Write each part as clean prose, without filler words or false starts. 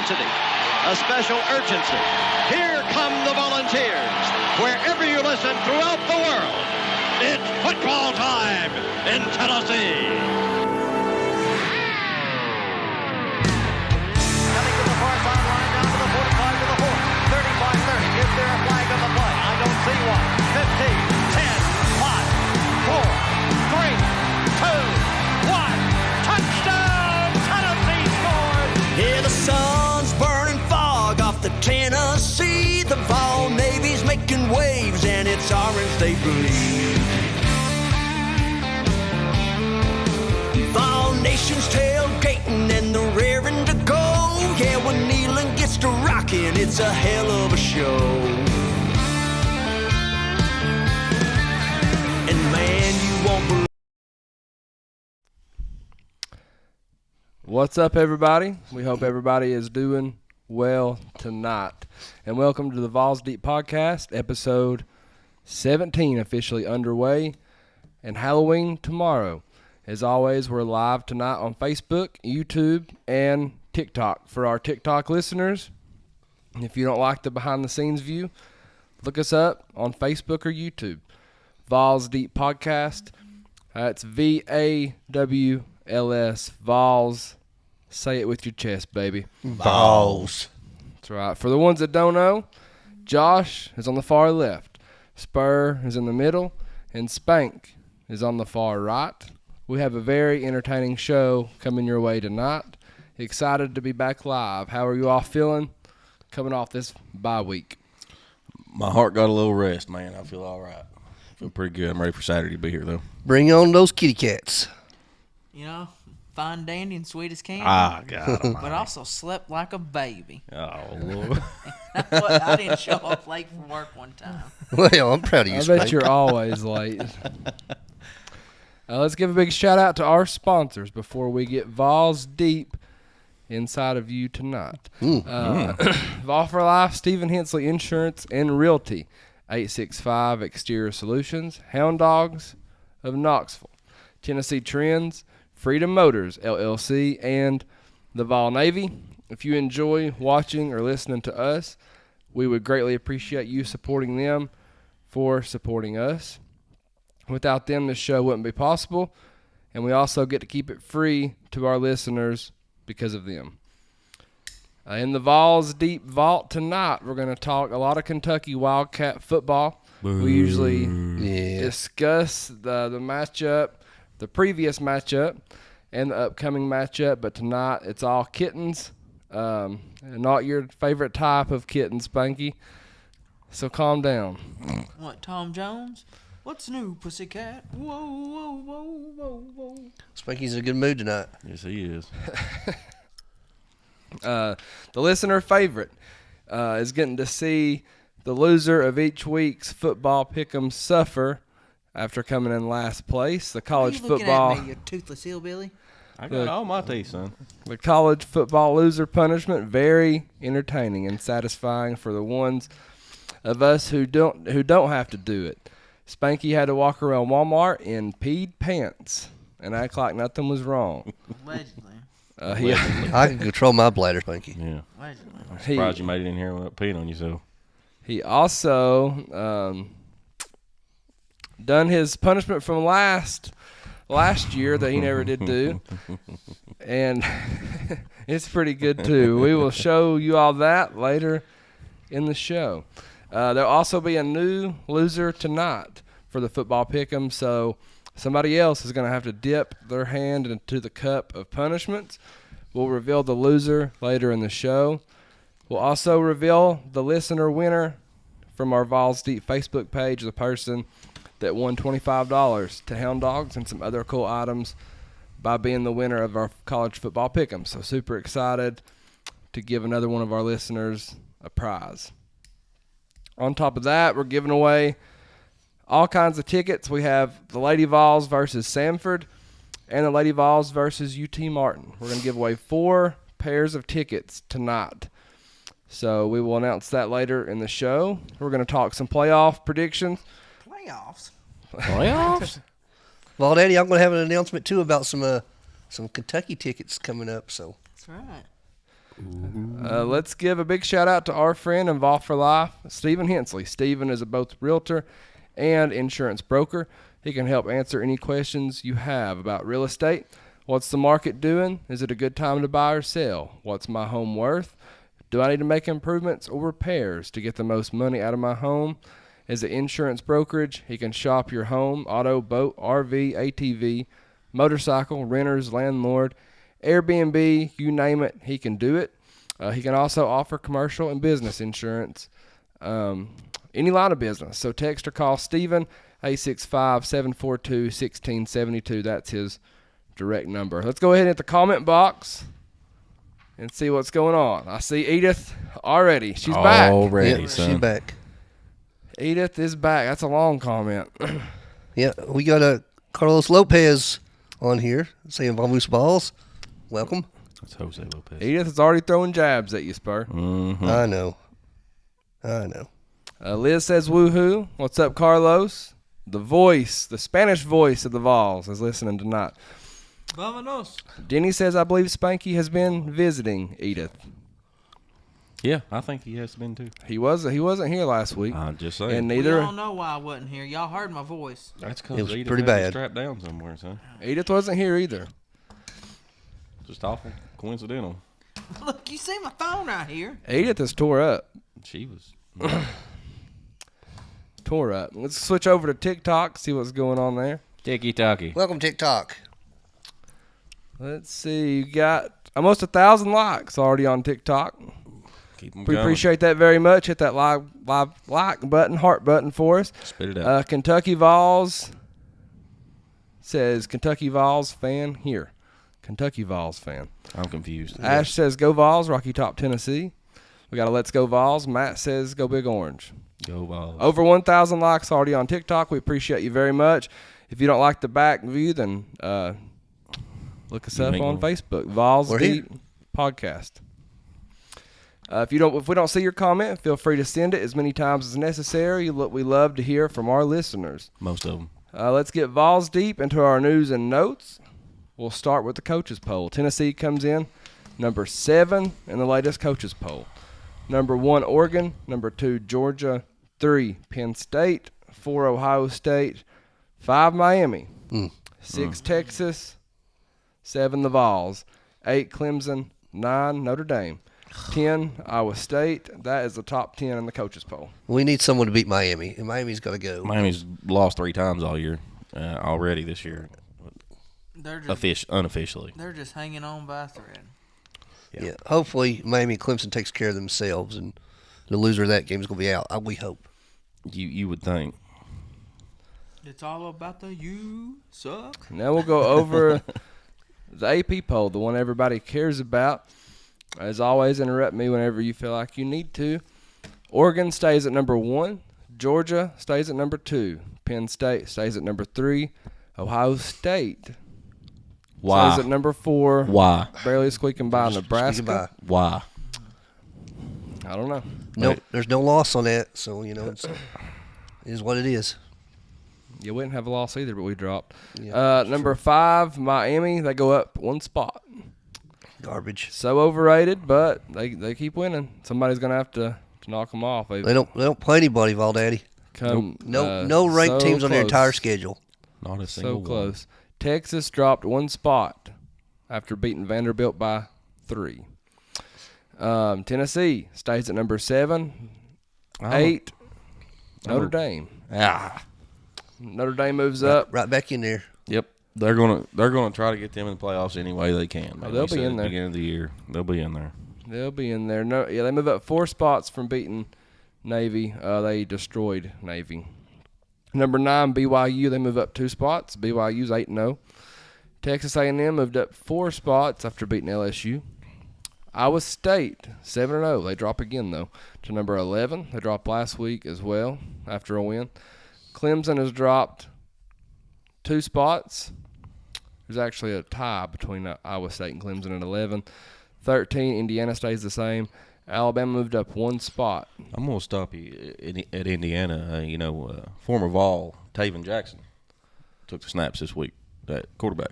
intensity, a special urgency. Here come the Volunteers. Wherever you listen throughout the world, it's football time in Tennessee. Coming to the far sideline, down to the 45 to the 40, 35-30. Is there a flag on the play? I don't see one. 15, 10, 5, 4, 3, 2, 1. Touchdown! Tennessee scores! Yeah, the sun's burning fog off the Tennessee. The Vawl Navy's making waves, and it's orange they bleed. Vawl Nation's tailgating, and they're raring to go. Yeah, when Nealon gets to rocking, it's a hell of a show. And man, you won't believe. What's up, everybody? We hope everybody is doing well tonight. And welcome to the Vawls Deep Podcast, episode 17, officially underway, and Halloween tomorrow. As always, we're live tonight on Facebook, YouTube, and TikTok. For our TikTok listeners, if you don't like the behind-the-scenes view, look us up on Facebook or YouTube. Vawls Deep Podcast. It's V-A-W-L-S, Vawls. Say it with your chest, baby. Vawls. That's right. For the ones that don't know, Josh is on the far left, Spur is in the middle, and Spank is on the far right. We have a very entertaining show coming your way tonight. Excited to be back live. How are you all feeling coming off this bye week? My heart got a little rest, man. I feel all right. Feel pretty good. I'm ready for Saturday to be here, though. Bring on those kitty cats. You know, fine, dandy, and sweet as candy. Ah, God. But also slept like a baby. Oh, Lord. I didn't show up late from work one time. Well, I'm proud of you, I Spank. bet you're always late. Let's give a big shout out to our sponsors before we get Vawls Deep inside of you tonight. Vawl for Life, Stephen Hensley Insurance and Realty, 865 Exterior Solutions, Hound Dogs of Knoxville, Tennessee Trends, Freedom Motors, LLC, and the Vawl Navy. If you enjoy watching or listening to us, we would greatly appreciate you supporting them for supporting us. Without them, this show wouldn't be possible, and we also get to keep it free to our listeners because of them. In the Vawls Deep Vault tonight, we're going to talk a lot of Kentucky Wildcat football. We usually discuss the matchup, the previous matchup, and the upcoming matchup, but tonight it's all kittens, not your favorite type of kitten, Spanky. So calm down. What, Tom Jones? What's new, pussycat? Whoa, whoa, whoa, whoa, whoa. Spanky's in a good mood tonight. Yes, he is. The listener favorite is getting to see the loser of each week's football pick'em suffer after coming in last place. The college Are you football, looking at me, you toothless hillbilly? I got all my teeth, son. the college football loser punishment, very entertaining and satisfying for the ones of us who don't have to do it. Spanky had to walk around Walmart in peed pants and act like nothing was wrong. Allegedly. I can control my bladder, Spanky. Yeah. Allegedly. I'm surprised you made it in here without peeing on yourself. He also done his punishment from last year that he never did do, and it's pretty good too. We will show you all that later in the show. There'll also be a new loser tonight for the football pick'em, so somebody else is going to have to dip their hand into the cup of punishments. We'll reveal the loser later in the show. We'll also reveal the listener winner from our Vawls Deep Facebook page, the person that won $25 to Hound Dogs and some other cool items by being the winner of our college football pick'em. So super excited to give another one of our listeners a prize. On top of that, we're giving away all kinds of tickets. We have the Lady Vawls versus Samford and the Lady Vawls versus UT Martin. We're going to give away 4 pairs of tickets tonight. So we will announce that later in the show. We're going to talk some playoff predictions. Playoffs? Playoffs? Well, Daddy, I'm going to have an announcement, too, about some Kentucky tickets coming up. So That's right. Let's give a big shout out to our friend and Vawl for Life, Stephen Hensley. Stephen is both realtor and insurance broker. He can help answer any questions you have about real estate. What's the market doing? Is it a good time to buy or sell? What's my home worth? Do I need to make improvements or repairs to get the most money out of my home? As an insurance brokerage, he can shop your home, auto, boat, RV, ATV, motorcycle, renters, landlord, Airbnb, you name it, he can do it. He can also offer commercial and business insurance, any line of business. So text or call Stephen, 865-742-1672. That's his direct number. Let's go ahead and hit the comment box and see what's going on. I see Edith already. She's back. Already, Yep, son. she's back. Edith is back. That's a long comment. Yeah, we got Carlos Lopez on here saying Vamos Balls. Welcome. That's Jose Lopez. Edith is already throwing jabs at you, Spur. Mm-hmm. I know. Liz says woohoo. What's up, Carlos? The voice, the Spanish voice of the Vawls is listening tonight. Vámonos. Denny says, I believe Spanky has been visiting Edith. Yeah, I think he has been too. He wasn't here last week. I'm just saying. And We neither all know why I wasn't here. Y'all heard my voice. That's It because was Edith pretty had to bad. strapped down somewhere, son. Edith wasn't here either. Just awful coincidental. Look, you see my phone right here. Edith is tore up. She was. Tore up. Let's switch over to TikTok, see what's going on there. Tiki-taki. Welcome, TikTok. Let's see. You got almost 1,000 likes already on TikTok. Keep 'em We going. appreciate that very much. Hit that like button, heart button for us. Spit it out. Kentucky Vawls says Kentucky Vawls fan here. Kentucky Vawls fan. I'm confused. Ash says go Vols, Rocky Top, Tennessee. We got a Let's Go Vols. Matt says go Big Orange. Go Vols. Over 1,000 likes already on TikTok. We appreciate you very much. If you don't like the back view, then look us You up make on one. Facebook. Vols We're Deep Podcast. If we don't see your comment, feel free to send it as many times as necessary. We love to hear from our listeners. Most of them. Let's get Vols deep into our news and notes. We'll start with the coaches poll. Tennessee comes in number 7 in the latest coaches poll. Number 1, Oregon. Number 2, Georgia. 3, Penn State. 4, Ohio State. 5, Miami. 6, Texas. 7, the Vols. 8, Clemson. 9, Notre Dame. 10, Iowa State. That is the top 10 in the coaches poll. We need someone to beat Miami, and Miami's got to go. Miami's lost 3 times all year, already this year, They're just unofficially. they're just hanging on by a thread. Yeah. Hopefully, Miami and Clemson takes care of themselves, and the loser of that game is going to be out. We hope. You would think. It's all about the you suck. Now we'll go over the AP poll, the one everybody cares about. As always, interrupt me whenever you feel like you need to. Oregon stays at number 1. Georgia stays at number 2. Penn State stays at number 3. Ohio State Why? stays at number 4. Why? Barely squeaking by Squeaking Nebraska. by. Why? I don't know. No, there's no loss on that, so it is what it is. You wouldn't have a loss either, but we dropped. Yeah, Number 5, Miami. They go up 1 spot. Garbage. So overrated, but they keep winning. Somebody's gonna have to knock them off. They don't play anybody, Vol Daddy. Come No ranked so teams on their close. entire schedule. Not a So single close. Texas dropped 1 spot after beating Vanderbilt by 3. Tennessee stays at number 7. 8, Notre Dame. Notre Dame moves up. Right back in there. Yep. They're gonna try to get them in the playoffs any way they can. Oh, they'll be in there. Beginning of the year, they'll be in there. They'll be in there. No, yeah, they move up 4 spots from beating Navy. They destroyed Navy. Number 9, BYU. They move up 2 spots. BYU's 8-0. Texas A&M moved up 4 spots after beating LSU. Iowa State 7-0. They drop again though to number 11. They dropped last week as well after a win. Clemson has dropped 2 spots. There's actually a tie between Iowa State and Clemson at 11. 13, Indiana stays the same. Alabama moved up 1 spot. I'm gonna stop you at Indiana. Former Vawl Taven Jackson took the snaps this week. That quarterback.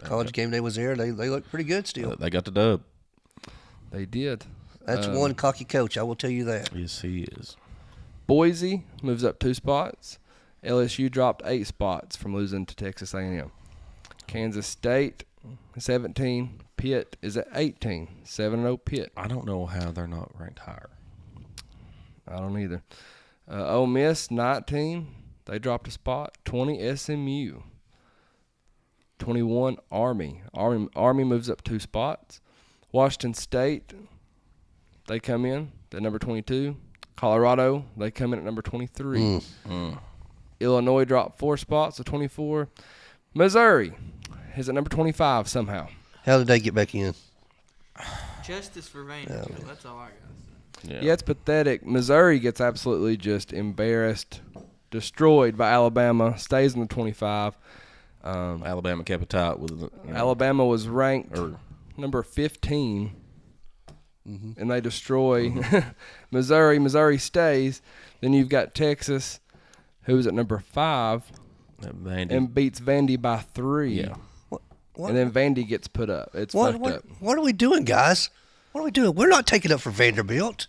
College game day was there. They look pretty good still. They got the dub. They did. That's one cocky coach, I will tell you that. Yes, he is. Boise moves up 2 spots. LSU dropped 8 spots from losing to Texas A&M. Kansas State 17. Pitt is at 18. 7-0 Pitt. I don't know how they're not ranked higher. I don't either. Ole Miss 19. They dropped a spot. 20 SMU. 21 Army. Army moves up 2 spots. Washington State, they come in at number 22. Colorado, they come in at number 23. Illinois dropped 4 spots to 24. Missouri is at number 25 somehow. How did they get back in? Justice for Vanderbilt. That's all I got to say. Yeah, it's pathetic. Missouri gets absolutely just embarrassed, destroyed by Alabama, stays in the 25. Alabama kept it tight with Alabama was ranked number 15, and they destroy Missouri. Missouri stays. Then you've got Texas, who's at number 5, and beats Vandy by 3. Yeah. What? And then Vandy gets put up. It's fucked up. What are we doing, guys? What are we doing? We're not taking up for Vanderbilt.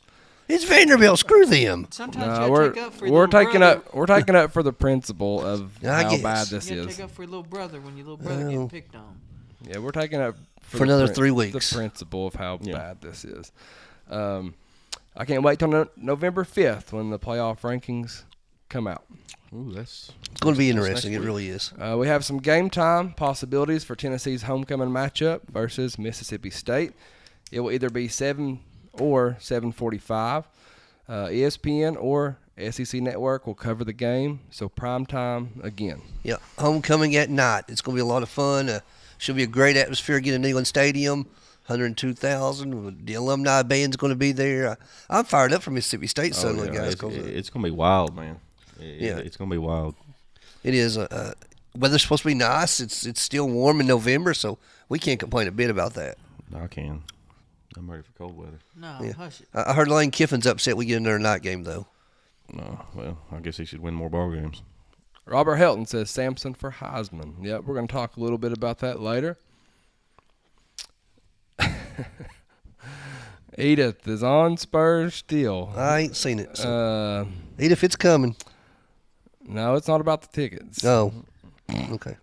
It's Vanderbilt. Screw them. Sometimes you gotta take up for your we're little taking brother. up. We're taking up for the principle of I how guess. bad this You gotta is. take up for your little brother when your little brother getting picked on. Yeah, we're taking up For another 3 weeks. The principle of how bad this is. I can't wait till November 5th when the playoff rankings come out. Ooh, It's going to be interesting. It really is. We have some game time possibilities for Tennessee's homecoming matchup versus Mississippi State. It will either be 7 or 7:45. ESPN or SEC Network will cover the game, so prime time again. Yeah, homecoming at night. It's going to be a lot of fun. Should be a great atmosphere again in Neyland Stadium. 102,000. The alumni band's going to be there. I'm fired up for Mississippi State Sunday, guys. It's going to be wild, man. It's going to be wild. It is. Weather's supposed to be nice. It's still warm in November, so we can't complain a bit about that. I can. I'm ready for cold weather. No, Yeah. hush it. I heard Lane Kiffin's upset we get another night game, though. No, well, I guess he should win more ball games. Robert Helton says Sampson for Heisman. Yep, we're going to talk a little bit about that later. Edith is on Spurs still. I ain't seen it. So. Edith, it's coming. No, it's not about the tickets. Oh, okay.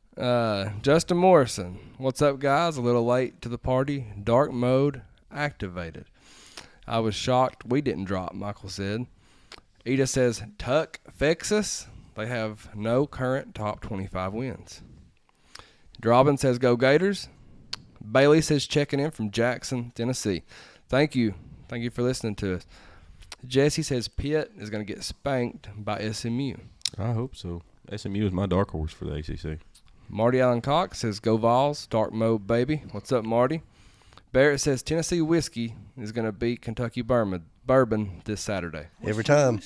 Justin Morrison, what's up, guys? A little late to the party. Dark mode activated. I was shocked we didn't drop, Michael said. Edith says, Tuck, Texas. They have no current top 25 wins. Robin says, go Gators. Bailey says, checking in from Jackson, Tennessee. Thank you. Thank you for listening to us. Jesse says, Pitt is going to get spanked by SMU. I hope so. SMU is my dark horse for the ACC. Marty Allen Cox says, go Vawls, dark mode, baby. What's up, Marty? Barrett says, Tennessee whiskey is going to beat Kentucky bourbon this Saturday. Every time.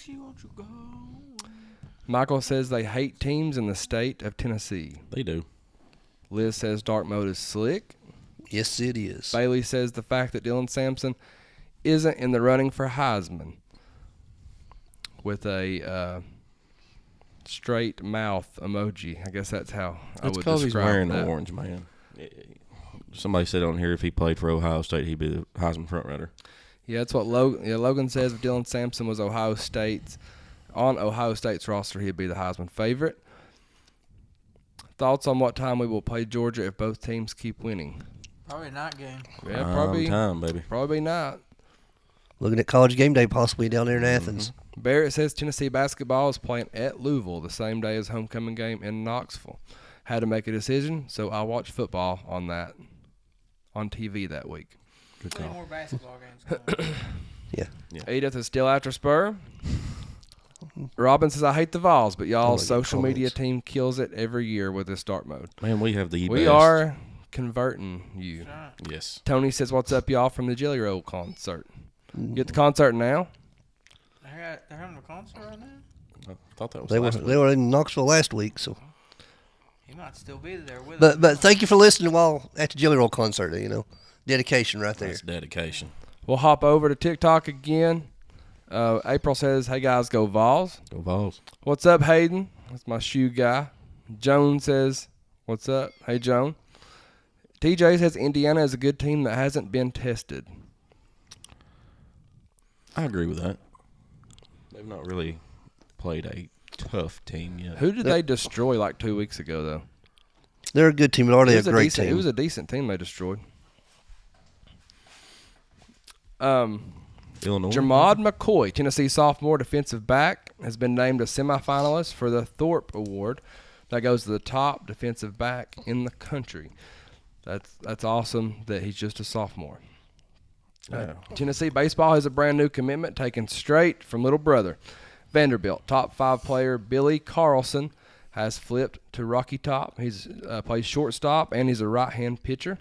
Michael says they hate teams in the state of Tennessee. They do. Liz says dark mode is slick. Yes, it is. Bailey says the fact that Dylan Sampson isn't in the running for Heisman with a straight mouth emoji. I guess that's how I would describe that. It's because he's wearing orange, man. Somebody said on here if he played for Ohio State, he'd be the Heisman front runner. Yeah, that's what Logan says. If Dylan Sampson was on Ohio State's roster, he'd be the Heisman favorite. Thoughts on what time we will play Georgia if both teams keep winning? Probably a night game. Yeah, probably time, baby. Probably not. Looking at College Game Day possibly down there in Athens. Barrett says Tennessee basketball is playing at Louisville the same day as homecoming game in Knoxville. Had to make a decision, so I'll watch football on TV that week. Good Plenty call. more basketball games going on. Yeah. Edith is still after Spur. Robin says, I hate the Vawls, but y'all's social media team kills it every year with this dark mode. Man, we have the We best. are converting you. Yes. Tony says, what's up, y'all, from the Jelly Roll concert? You at the concert now? They're having a concert right now? I thought that was They were in Knoxville last week, so. He might still be there with us. But thank you for listening while at the Jelly Roll concert. Dedication right there. That's dedication. We'll hop over to TikTok again. April says, hey, guys, go Vawls. Go Vols. What's up, Hayden? That's my shoe guy. Joan says, what's up? Hey, Joan. TJ says Indiana is a good team that hasn't been tested. I agree with that. They've not really played a tough team yet. Who did they destroy like 2 weeks ago, though? They're a good team. They're already a great It team. was a decent team they destroyed. Illinois. Jamad McCoy, Tennessee sophomore defensive back, has been named a semifinalist for the Thorpe Award. That goes to the top defensive back in the country. That's awesome that he's just a sophomore. Tennessee baseball has a brand new commitment taken straight from little brother. Vanderbilt top 5 player Billy Carlson has flipped to Rocky Top. He's plays shortstop and he's a right-hand pitcher.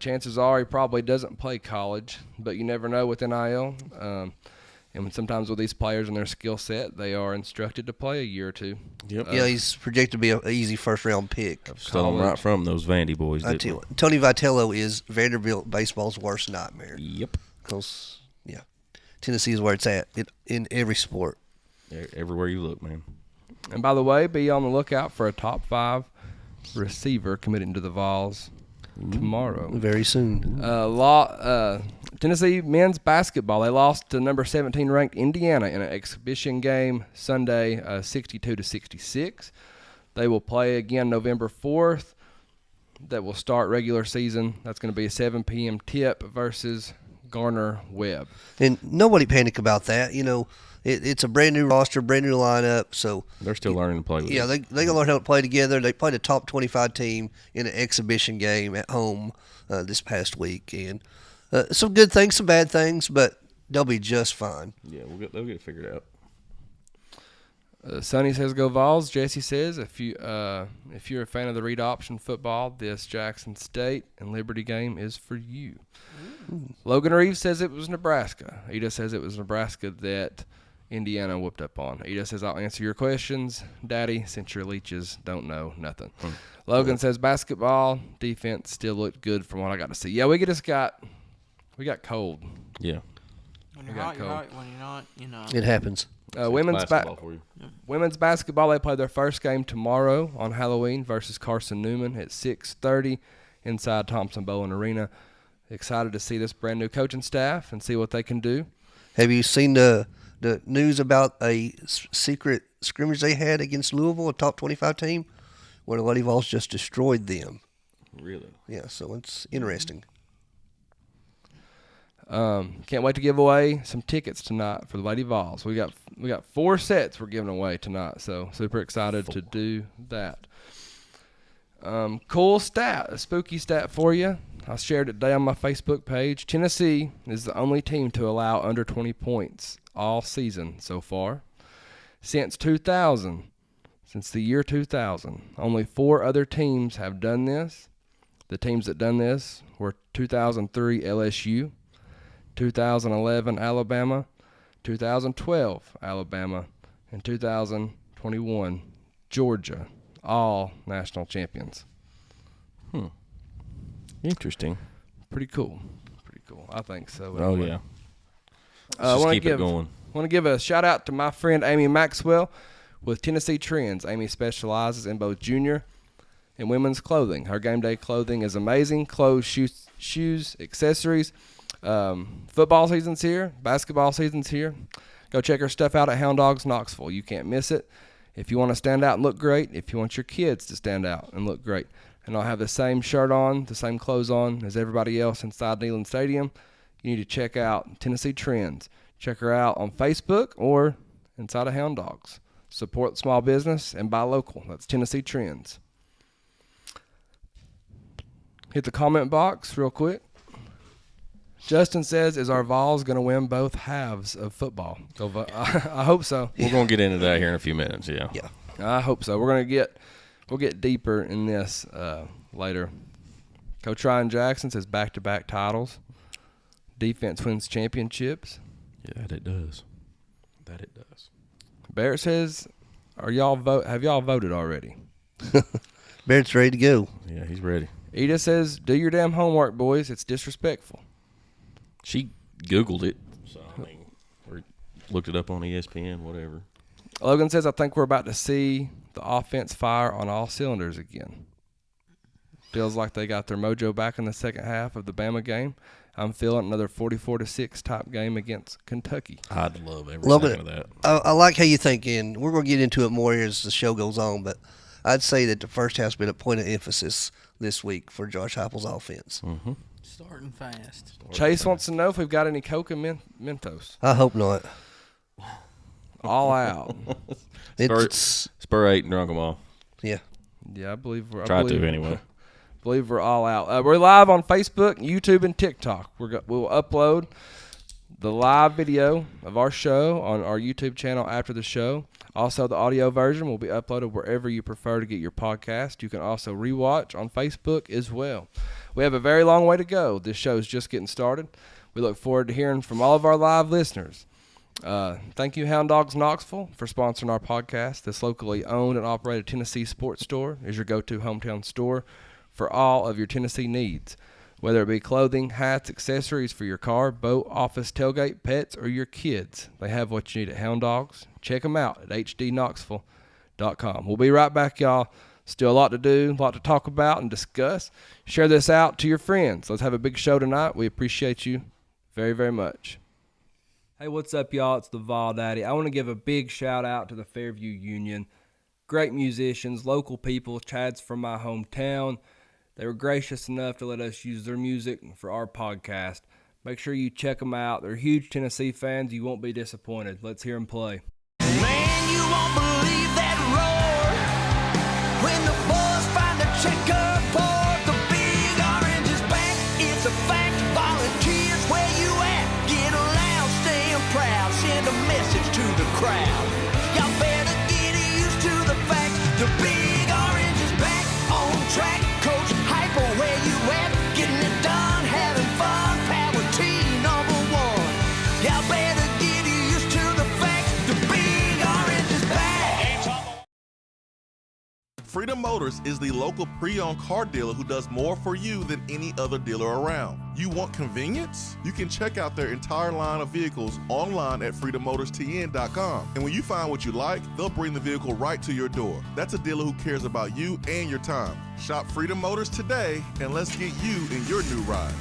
Chances are he probably doesn't play college, but you never know with NIL. And sometimes with these players and their skill set, they are instructed to play a year or two. Yep. Yeah, he's projected to be an easy first-round pick. Stole him right from those Vandy boys. I tell you what, Tony Vitello is Vanderbilt baseball's worst nightmare. Yep. Because, Tennessee is where it's at in every sport. Everywhere you look, man. And by the way, be on the lookout for a top 5 receiver committing to the Vawls tomorrow. Very soon. Tennessee men's basketball, they lost to number 17 ranked Indiana in an exhibition game Sunday, 62-66. They will play again November 4th. That will start regular season. That's going to be a 7 p.m. tip versus Garner Webb. And nobody panic about that. It's a brand new roster, brand new lineup. So They're still learning to play with they gonna learn how to play together. They played a top 25 team in an exhibition game at home this past week, and some good things, some bad things, but they'll be just fine. Yeah, they'll get it figured out. Sonny says go Vols. Jesse says if you're a fan of the read option football, this Jackson State and Liberty game is for you. Logan Reeves says it was Nebraska. Eda says it was Nebraska that Indiana whooped up on. Eda says I'll answer your questions, Daddy, since your leeches don't know nothing. Logan says basketball defense still looked good from what I got to see. Yeah, we got cold. Yeah. When you're got hot, you're cold. hot. When you're not, It happens. Women's Basketball for you. Women's basketball, they play their first game tomorrow on Halloween versus Carson Newman at 6:30 inside Thompson Bowen Arena. Excited to see this brand new coaching staff and see what they can do. Have you seen the news about a secret scrimmage they had against Louisville, a top 25 team, where the Lady Vols just destroyed them? Really? Yeah, so it's interesting. Can't wait to give away some tickets tonight for the Lady Vols. We got 4 sets we're giving away tonight, so super excited to do that. Cool stat, a spooky stat for you. I shared it today on my Facebook page. Tennessee is the only team to allow under 20 points all season so far. Since the year 2000, only 4 other teams have done this. The teams that done this were 2003 LSU, 2011 Alabama, 2012 Alabama, and 2021 Georgia, all national champions. Interesting. Pretty cool. I think so. Oh, anyway. yeah. I Just want to keep it going. give a shout out to my friend Amy Maxwell with Tennessee Trends. Amy specializes in both junior and women's clothing. Her game day clothing is amazing. Clothes, shoes, accessories. Football season's here. Basketball season's here. Go check her stuff out at Hound Dogs Knoxville. You can't miss it. If you want to stand out and look great, if you want your kids to stand out and look great, and I'll have the same shirt on, the same clothes on as everybody else inside Neyland Stadium, you need to check out Tennessee Trends. Check her out on Facebook or inside of Hound Dogs. Support small business and buy local. That's Tennessee Trends. Hit the comment box real quick. Justin says, is our Vols going to win both halves of football? I hope so. We're going to get into that here in a few minutes, yeah. Yeah. I hope so. We'll get deeper in this later. Coach Ryan Jackson says back-to-back titles. Defense wins championships. Yeah, that it does. Barrett says, have y'all voted already? Barrett's ready to go. Yeah, he's ready. Eda says, do your damn homework, boys. It's disrespectful. She Googled it, so I mean, or looked it up on ESPN, whatever. Logan says, I think we're about to see the offense fire on all cylinders again. Feels like they got their mojo back in the second half of the Bama game. I'm feeling another 44-6 type game against Kentucky. I'd love every Logan, second of that. I like how you think, and we're going to get into it more as the show goes on, but I'd say that the first half's been a point of emphasis this week for Josh Heupel's offense. Mm-hmm. Starting fast. Chase wants to know if we've got any Coke and Mentos. I hope not. All out. Spur 8 and drunk them all. Yeah. Yeah, I believe we're. Try to anyway. Believe we're all out. We're live on Facebook, YouTube, and TikTok. We'll upload the live video of our show on our YouTube channel after the show. Also, the audio version will be uploaded wherever you prefer to get your podcast. You can also rewatch on Facebook as well. We have a very long way to go. This show is just getting started. We look forward to hearing from all of our live listeners. Thank you, Hound Dogs Knoxville, for sponsoring our podcast. This locally owned and operated Tennessee sports store is your go-to hometown store for all of your Tennessee needs, whether it be clothing, hats, accessories for your car, boat, office, tailgate, pets, or your kids. They have what you need at Hound Dogs. Check them out at hdknoxville.com. We'll be right back, y'all. Still a lot to do, a lot to talk about and discuss. Share this out to your friends. Let's have a big show tonight. We appreciate you very, very much. Hey, what's up, y'all? It's the Vawl Daddy. I want to give a big shout out to the Fairview Union. Great musicians, local people, Chad's from my hometown. They were gracious enough to let us use their music for our podcast. Make sure you check them out. They're huge Tennessee fans. You won't be disappointed. Let's hear them play. Man, you won't believe that roar when the boys find the checkerboard. The big orange is back. It's a fact. Volunteers, where you at? Get loud, staying proud. Send a message to the crowd. Y'all better get used to the fact. The big orange is back on track. Coach Hyper, where you at? Getting it done, having fun. Power team #1. Y'all better get used to the fact. The big orange is back. Freedom Motors is the local pre-owned car dealer who does more for you than any other dealer around. You want convenience? You can check out their entire line of vehicles online at freedommotorstn.com. And when you find what you like, they'll bring the vehicle right to your door. That's a dealer who cares about you and your time. Shop Freedom Motors today, and let's get you in your new ride.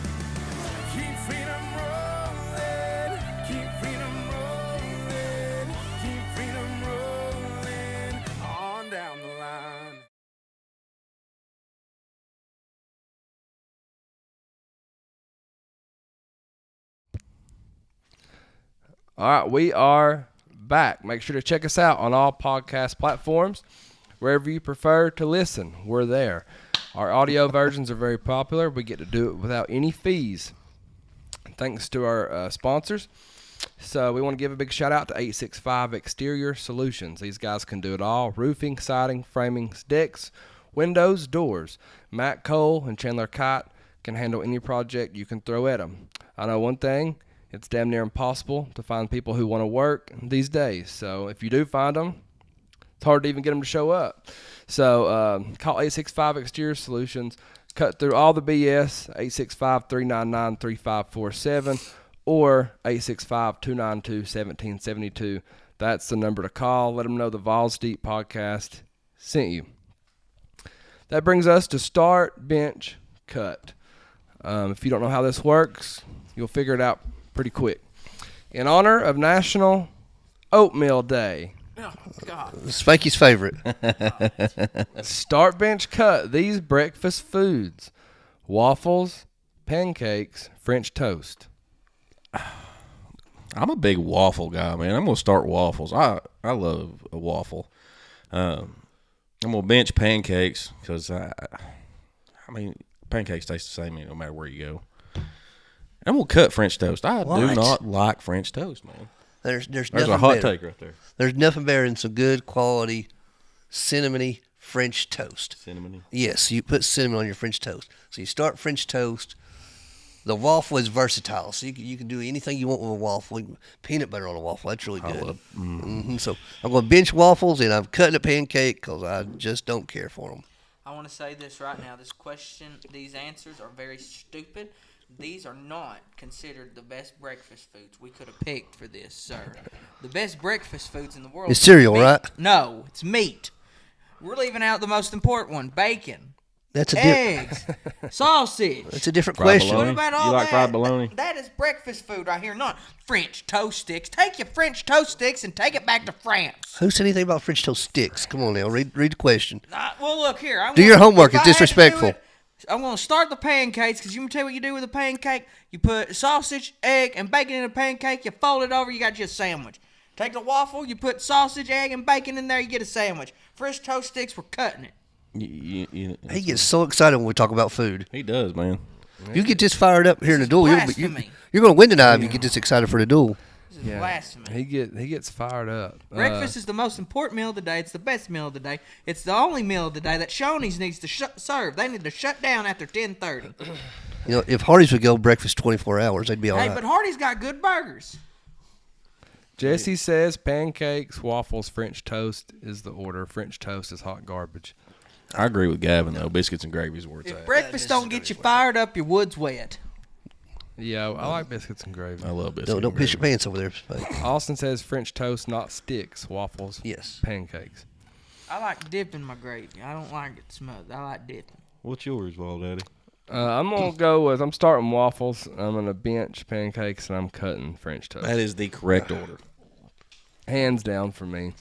Keep freedom rolling. Keep freedom rolling. Keep freedom rolling on down the line. All right, we are back. Make sure to check us out on all podcast platforms. Wherever you prefer to listen, we're there. Our audio versions are very popular. We get to do it without any fees, thanks to our sponsors. So we want to give a big shout out to 865 Exterior Solutions. These guys can do it all: roofing, siding, framing, decks, windows, doors. Matt Cole and Chandler Kite can handle any project you can throw at them. I know one thing: it's damn near impossible to find people who want to work these days. So if you do find them, it's hard to even get them to show up. So call 865 Exterior Solutions. Cut through all the BS, 865-399-3547 or 865-292-1772. That's the number to call. Let them know the Vawls Deep podcast sent you. That brings us to start, bench, cut. If you don't know how this works, you'll figure it out pretty quick. In honor of National Oatmeal Day, Oh, God. Spanky's favorite. start, bench, cut these breakfast foods: waffles, pancakes, French toast. I'm a big waffle guy, man. I'm gonna start waffles. I love a waffle. I'm gonna bench pancakes because I mean pancakes taste the same no matter where you go. I'm gonna cut French toast. I do What? not like French toast, man. There's There's nothing a hot better. take right there. There's nothing better than some good quality cinnamony French toast. Cinnamon. Yes, you put cinnamon on your French toast. So you start French toast. The waffle is versatile, so you can do anything you want with a waffle. Peanut butter on a waffle, that's really good. So I'm going to bench waffles, and I'm cutting a pancake because I just don't care for them. I want to say this right now. This question, these answers are very stupid. These are not considered the best breakfast foods we could have picked for this, sir. The best breakfast foods in the world. It's cereal, meat. right? No, it's meat. We're leaving out the most important one: bacon. That's a eggs, sausage. That's a different Fried question. bologna? What about all You like that? fried bologna? That is breakfast food right here, not French toast sticks. Take your French toast sticks and take it back to France. Who said anything about French toast sticks? Come on now, read the question. Well, look here. Do your homework. It's disrespectful. I'm going to start the pancakes because you can tell you what you do with a pancake. You put sausage, egg, and bacon in a pancake. You fold it over. You got you a sandwich. Take the waffle. You put sausage, egg, and bacon in there. You get a sandwich. French toast sticks, we're cutting it. He gets so excited when we talk about food. He does, man. You get this fired up here in the duel. blasphemy. You're going to win tonight if you get this excited for the duel. This is blasphemy. He gets fired up. Breakfast is the most important meal of the day. It's the best meal of the day. It's the only meal of the day that Shoney's needs to serve. They need to shut down after 10:30. You know, if Hardee's would go breakfast 24 hours, they'd be all Hey, right. but Hardee's got good burgers. Jesse says pancakes, waffles, French toast is the order. French toast is hot garbage. I agree with Gavin, though. Biscuits and gravy is where it's If at. breakfast don't get you fired up, your wood's wet. Yeah, I like biscuits and gravy. I love biscuits. Don't piss your pants over there. Spike. Austin says French toast, not sticks. Waffles, Yes. pancakes. I like dipping my gravy. I don't like it smothered. I like dipping. What's yours, Vawl Daddy? I'm going to go with, I'm starting waffles. I'm going to bench pancakes, and I'm cutting French toast. That is the correct order. Hands down for me.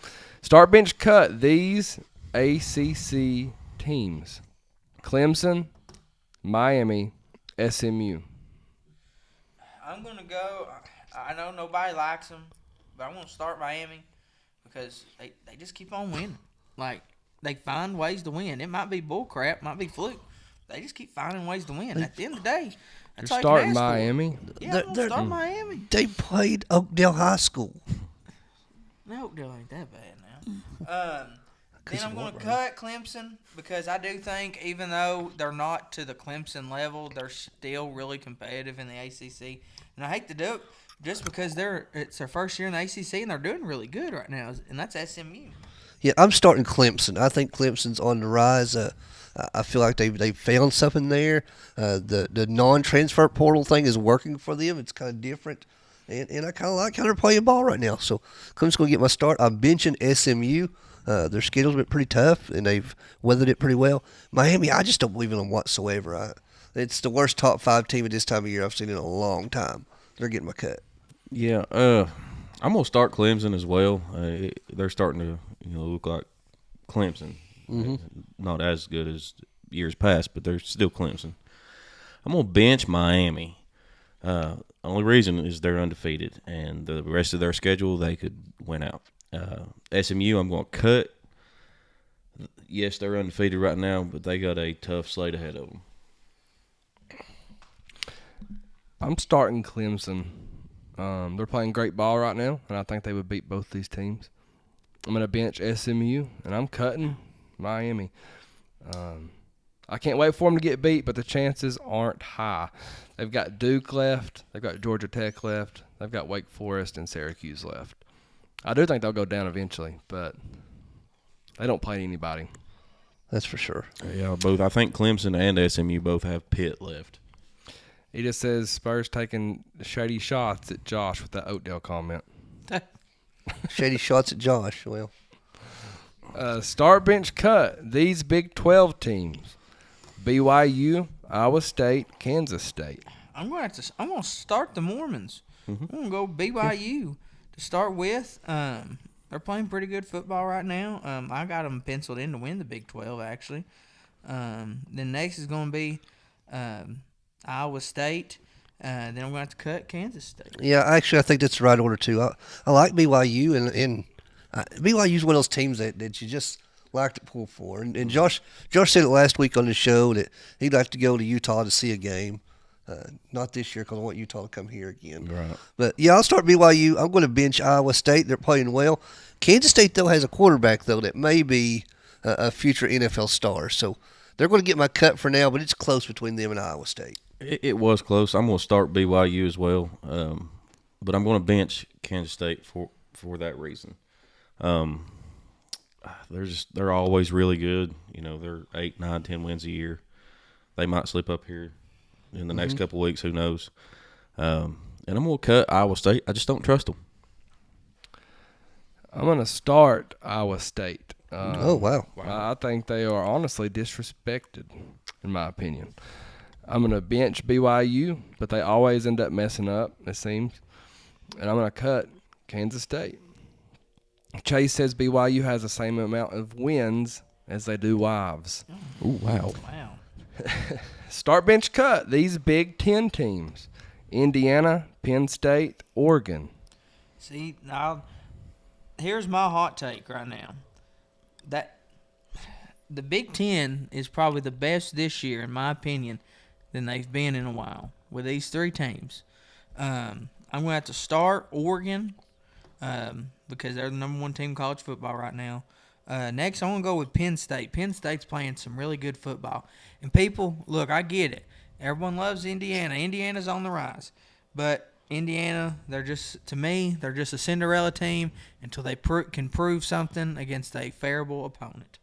Start, bench, cut these ACC teams. Clemson, Miami, SMU. I'm going to go. I know nobody likes them, but I'm going to start Miami because they just keep on winning. Like, they find ways to win. It might be bullcrap, might be fluke. They just keep finding ways to win. At the end of the day, that's You're all starting you can ask for. Miami. Yeah, I'm going to start Miami. They played Oakdale High School. No, Oakdale ain't that bad now. Then I'm going to cut Clemson because I do think even though they're not to the Clemson level, they're still really competitive in the ACC. And I hate to do it just because it's their first year in the ACC and they're doing really good right now, and that's SMU. Yeah, I'm starting Clemson. I think Clemson's on the rise. I feel like they found something there. The non-transfer portal thing is working for them. It's kind of different. And I kind of like how they're playing ball right now. So Clemson's going to get my start. I'm benching SMU. Their schedule's been pretty tough, and they've weathered it pretty well. Miami, I just don't believe in them whatsoever. It's the worst top 5 team at this time of year I've seen in a long time. They're getting my cut. Yeah, I'm gonna start Clemson as well. They're starting to look like Clemson. Not as good as years past, but they're still Clemson. I'm gonna bench Miami. Only reason is they're undefeated, and the rest of their schedule they could win out. SMU, I'm going to cut. Yes, they're undefeated right now, but they got a tough slate ahead of them. I'm starting Clemson. They're playing great ball right now, and I think they would beat both these teams. I'm going to bench SMU, and I'm cutting Miami. I can't wait for them to get beat, but the chances aren't high. They've got Duke left. They've got Georgia Tech left. They've got Wake Forest and Syracuse left. I do think they'll go down eventually, but they don't play anybody. That's for sure. Yeah, both. I think Clemson and SMU both have Pitt left. He just says Spurs taking shady shots at Josh with that Oakdale comment. Shady shots at Josh. Well, start, bench, cut these Big 12 teams: BYU, Iowa State, Kansas State. I'm going to start the Mormons. I'm going to go BYU to start with. They're playing pretty good football right now. I got them penciled in to win the Big 12, actually. Then next is going to be Iowa State. Then I'm going to have to cut Kansas State. yeah, actually, I think that's the right order, too. I like BYU, and BYU's one of those teams that you just like to pull for. And Josh said it last week on the show that he'd like to go to Utah to see a game. Not this year because I want Utah to come here again. Right. But, yeah, I'll start BYU. I'm going to bench Iowa State. They're playing well. Kansas State, though, has a quarterback, though, that may be a future NFL star. So they're going to get my cut for now, but it's close between them and Iowa State. It was close. I'm going to start BYU as well, but I'm going to bench Kansas State for that reason. They're always really good. They're 8, 9, 10 wins a year. They might slip up here in the next couple of weeks. Who knows? And I'm going to cut Iowa State. I just don't trust them. I'm going to start Iowa State. Oh, wow. I think they are honestly disrespected, in my opinion. I'm going to bench BYU, but they always end up messing up, it seems. And I'm going to cut Kansas State. Chase says BYU has the same amount of wins as they do wives. Ooh, wow. Wow. Start bench cut. These Big Ten teams. Indiana, Penn State, Oregon. See, now, here's my hot take right now. That the Big Ten is probably the best this year, in my opinion, than they've been in a while with these three teams. I'm going to have to start Oregon because they're the number one team in college football right now. Next, I'm going to go with Penn State. Penn State's playing some really good football. And people, look, I get it. Everyone loves Indiana. Indiana's on the rise. But Indiana, they're just a Cinderella team until they can prove something against a favorable opponent.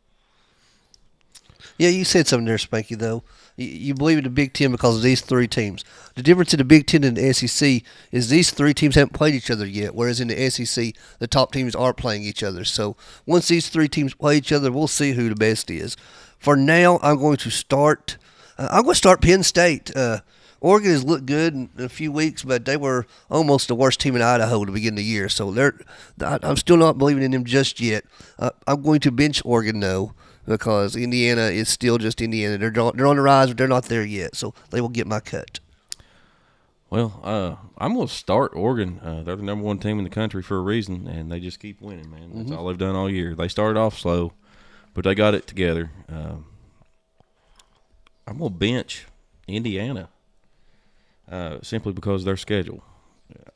Yeah, you said something there, Spanky, though. You believe in the Big Ten because of these three teams. The difference in the Big Ten and the SEC is these three teams haven't played each other yet, whereas in the SEC, the top teams are playing each other. So once these three teams play each other, we'll see who the best is. For now, I'm going to start Penn State. Oregon has looked good in a few weeks, but they were almost the worst team in Idaho to begin the year. So I'm still not believing in them just yet. I'm going to bench Oregon, though, because Indiana is still just Indiana. They're on the rise, but they're not there yet. So they will get my cut. Well, I'm going to start Oregon. They're the number one team in the country for a reason, and they just keep winning, man. That's all they've done all year. They started off slow, but they got it together. I'm going to bench Indiana simply because of their schedule.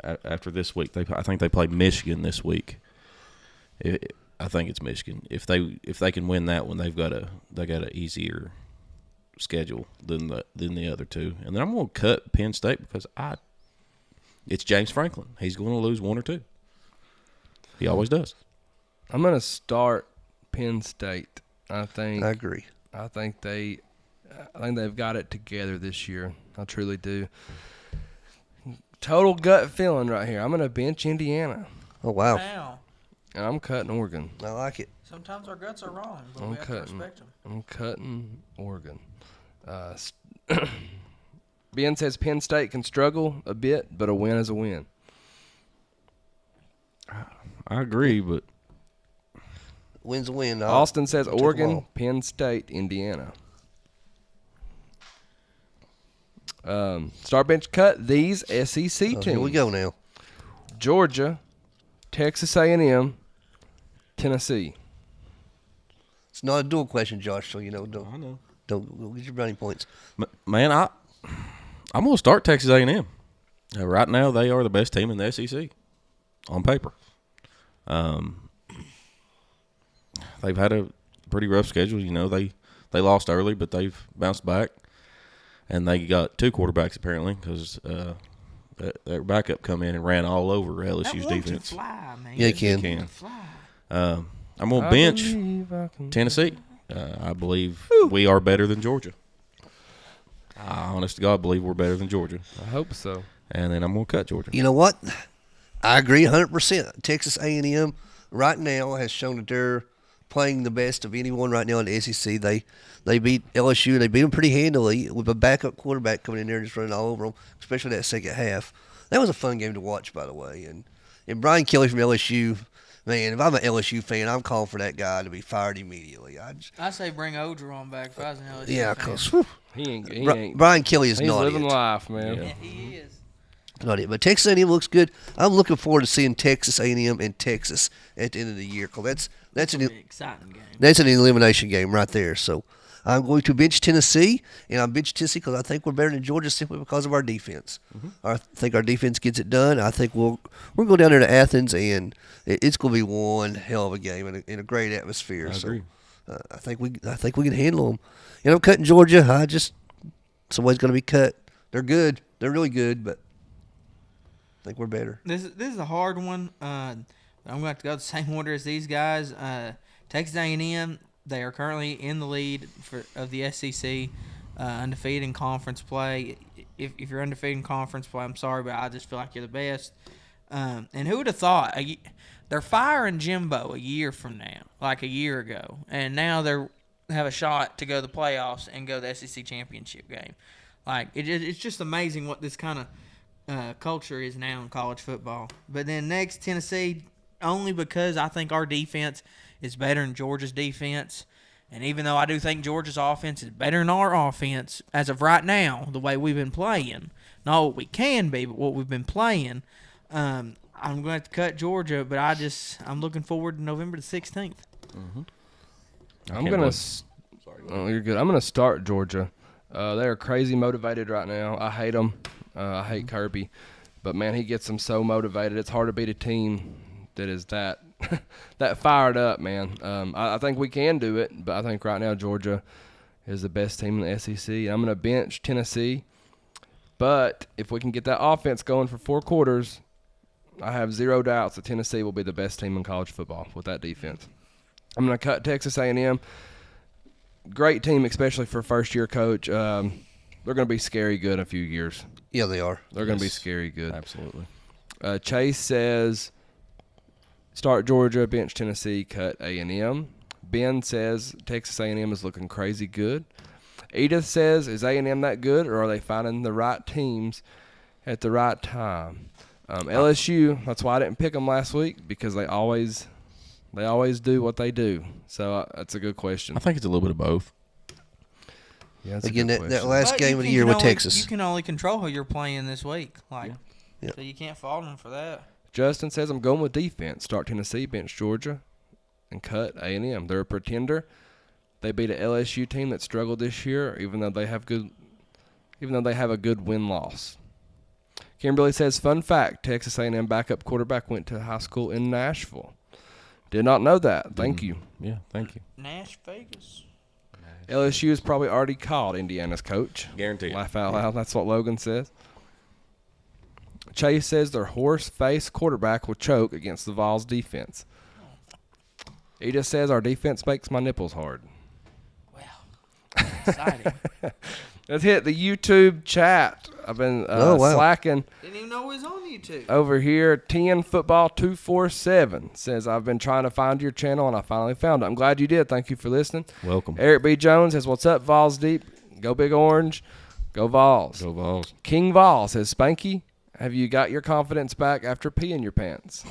After this week, I think they play Michigan this week. I think it's Michigan. If they can win that one, they got an easier schedule than the other two. And then I'm going to cut Penn State because it's James Franklin. He's going to lose one or two. He always does. I'm going to start Penn State. I agree. I think they've got it together this year. I truly do. Total gut feeling right here. I'm going to bench Indiana. Oh, wow. Wow. And I'm cutting Oregon. I like it. Sometimes our guts are wrong, but we have to respect them. I'm cutting Oregon. Ben says Penn State can struggle a bit, but a win is a win. I agree, but Win's a win. Austin says Oregon, Penn State, Indiana. Start bench cut these SEC teams. Here we go now. Georgia, Texas A&M, Tennessee. It's not a dual question, Josh. So I know. Don't get your brownie points. Man, I'm going to start Texas A&M. Right now, they are the best team in the SEC on paper. They've had a pretty rough schedule. They lost early, but they've bounced back. And they got two quarterbacks, apparently, because their backup come in and ran all over LSU's defense. Fly, man. Yeah, he can. I'm going to bench Tennessee. I believe we are better than Georgia. I honest to God believe we're better than Georgia. I hope so. And then I'm going to cut Georgia. You know what? I agree 100%. Texas A&M right now has shown that they're playing the best of anyone right now in the SEC. They beat LSU. They beat them pretty handily with a backup quarterback coming in there and just running all over them, especially that second half. That was a fun game to watch, by the way. And Brian Kelly from LSU, man, if I'm an LSU fan, I'm calling for that guy to be fired immediately. I say bring Ogeron back if I was an LSU yeah, fan. because He ain't. Brian Kelly is He's not living it. life, man. Yeah, he is. Not it. But Texas A&M looks good. I'm looking forward to seeing Texas A&M and Texas at the end of the year, because that's an Exciting game. That's an elimination game right there. So I'm going to bench Tennessee, and I'm bench Tennessee because I think we're better than Georgia simply because of our defense. I think our defense gets it done. I think we're going to go down there to Athens, and it's going to be one hell of a game in a great atmosphere. I agree. I think we can handle them. And I'm cutting Georgia. Somebody's going to be cut. They're good. They're really good, but I think we're better. This is a hard one. I'm going to have to go the same order as these guys. Texas A&M, they are currently in the lead of the SEC, undefeated in conference play. If you're undefeated in conference play, I'm sorry, but I just feel like you're the best. And who would have thought? They're firing Jimbo a year from now, like a year ago, and now they have a shot to go to the playoffs and go to the SEC championship game. Like it's just amazing what this kind of culture is now in college football. But then next, Tennessee, only because I think our defense is better than Georgia's defense. And even though I do think Georgia's offense is better than our offense as of right now, the way we've been playing, not what we can be, but what we've been playing, I'm going to have to cut Georgia. But I'm looking forward to November the 16th. I'm gonna. Oh, you're good. I'm gonna start Georgia. They're crazy motivated right now. I hate them. I hate Kirby, but man, he gets them so motivated. It's hard to beat a team that is that that fired up, man. I think we can do it, but I think right now Georgia is the best team in the SEC. I'm gonna bench Tennessee, but if we can get that offense going for 4 quarters, I have zero doubts that Tennessee will be the best team in college football with that defense. I'm gonna cut Texas A&M. Great team, especially for a first-year coach. They're going to be scary good in a few years. Yeah, they are. They're going to be scary good. Absolutely. Chase says, start Georgia, bench Tennessee, cut A&M. Ben says, Texas A&M is looking crazy good. Edith says, is A&M that good, or are they finding the right teams at the right time? LSU, that's why I didn't pick them last week, because they always do what they do. So that's a good question. I think it's a little bit of both. Yeah, that's Again, a good that question. last But game of the you year can with only- Texas. You can only control who you're playing this week. Yeah. So you can't fault them for that. Justin says, I'm going with defense. Start Tennessee, bench Georgia, and cut A&M. They're a pretender. They beat an LSU team that struggled this year, even though they have a good win-loss. Kimberly says, fun fact, Texas A&M backup quarterback went to high school in Nashville. Did not know that. Thank you. Yeah, thank you. Nash Vegas. LSU has probably already called Indiana's coach. Guaranteed. Laugh out loud. That's what Logan says. Chase says their horse-faced quarterback will choke against the Vols defense. Edith says our defense makes my nipples hard. Wow. Exciting. Let's hit the YouTube chat. I've been slacking Didn't even know it was on YouTube. over here. 10 Football 247 says, I've been trying to find your channel, and I finally found it. I'm glad you did. Thank you for listening. Welcome. Eric B. Jones says, what's up, Vols Deep? Go Big Orange. Go Vols. Go Vols. King Vol says, Spanky, have you got your confidence back after peeing your pants?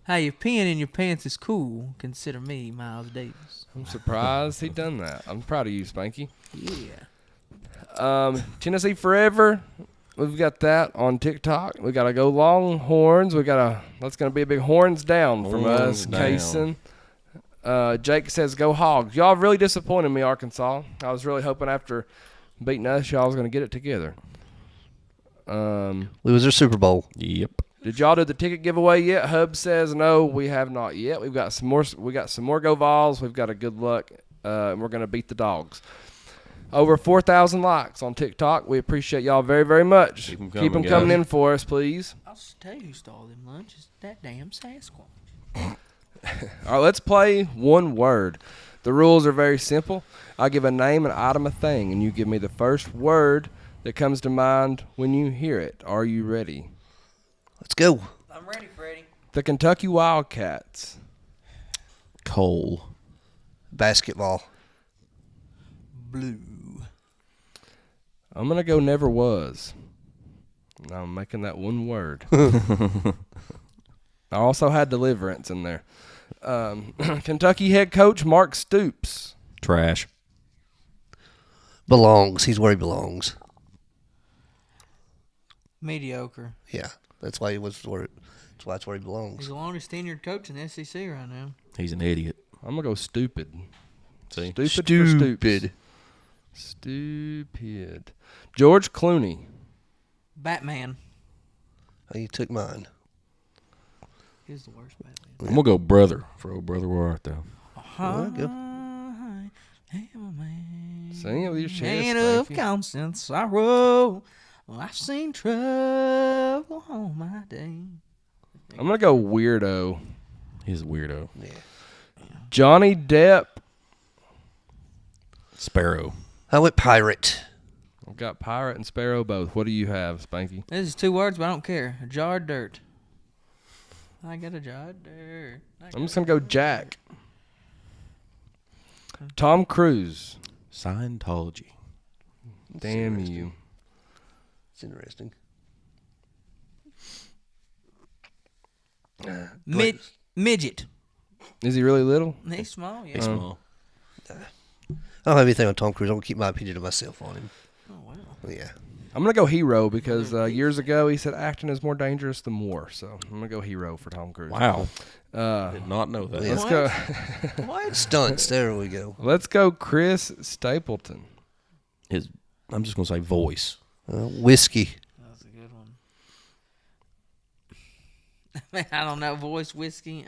Hey, if peeing in your pants is cool, consider me Miles Davis. I'm surprised he done that. I'm proud of you, Spanky. Yeah. Tennessee Forever. We've got that on TikTok. We got to go Longhorns. That's going to be a big horns down from Horns us, down. Kaysen. Jake says, go Hogs. Y'all really disappointed me, Arkansas. I was really hoping after beating us, y'all was going to get it together. Lose their Super Bowl. Yep. Did y'all do the ticket giveaway yet? Hub says, no, we have not yet. We've got some more. We got some more Go Vols. We've got a good luck. And we're going to beat the Dogs. Over 4,000 likes on TikTok. We appreciate y'all very, very much. Keep 'em Keep them coming, coming guys. in for us, please. I'll just tell you who stole them lunches. That damn Sasquatch. All right, let's play one word. The rules are very simple. I give a name, an item, a thing, and you give me the first word that comes to mind when you hear it. Are you ready? Let's go. I'm ready, Freddie. The Kentucky Wildcats. Coal. Basketball. Blue. I'm going to go never was. Now I'm making that one word. I also had deliverance in there. Kentucky head coach Mark Stoops. Trash. Belongs. He's where he belongs. Mediocre. Yeah. That's why that's why it's where he belongs. He's the longest tenured coach in the SEC right now. He's an idiot. I'm going to go stupid. See? Stupid for Stoops. Stupid. George Clooney. Batman. Oh, you took mine. He's the worst Batman. I'm going to go brother for old brother Where Art Thou. Well, go. I am a man. Sing it with your chest. Man of Spanky. constant sorrow. I've seen trouble all my day. I'm going to go weirdo. He's a weirdo. Yeah. Johnny Depp. Sparrow. I went pirate. I've got pirate and sparrow both. What do you have, Spanky? This is 2 words, but I don't care. A jar of dirt. I got a jodder. I'm just gonna go Jack. Tom Cruise. Scientology. Damn you. It's interesting. Midget. Is he really little? He's small, yeah. He's small. I don't have anything on Tom Cruise. I'm gonna keep my opinion to myself on him. Oh, wow. Yeah. I'm gonna go hero because years ago he said acting is more dangerous than war. So I'm gonna go hero for Tom Cruise. Wow. Did not know that. Let's go. What? Stunts. There we go. Let's go, Chris Stapleton. I'm just gonna say voice. Whiskey. That's a good one. I don't know. Voice, whiskey.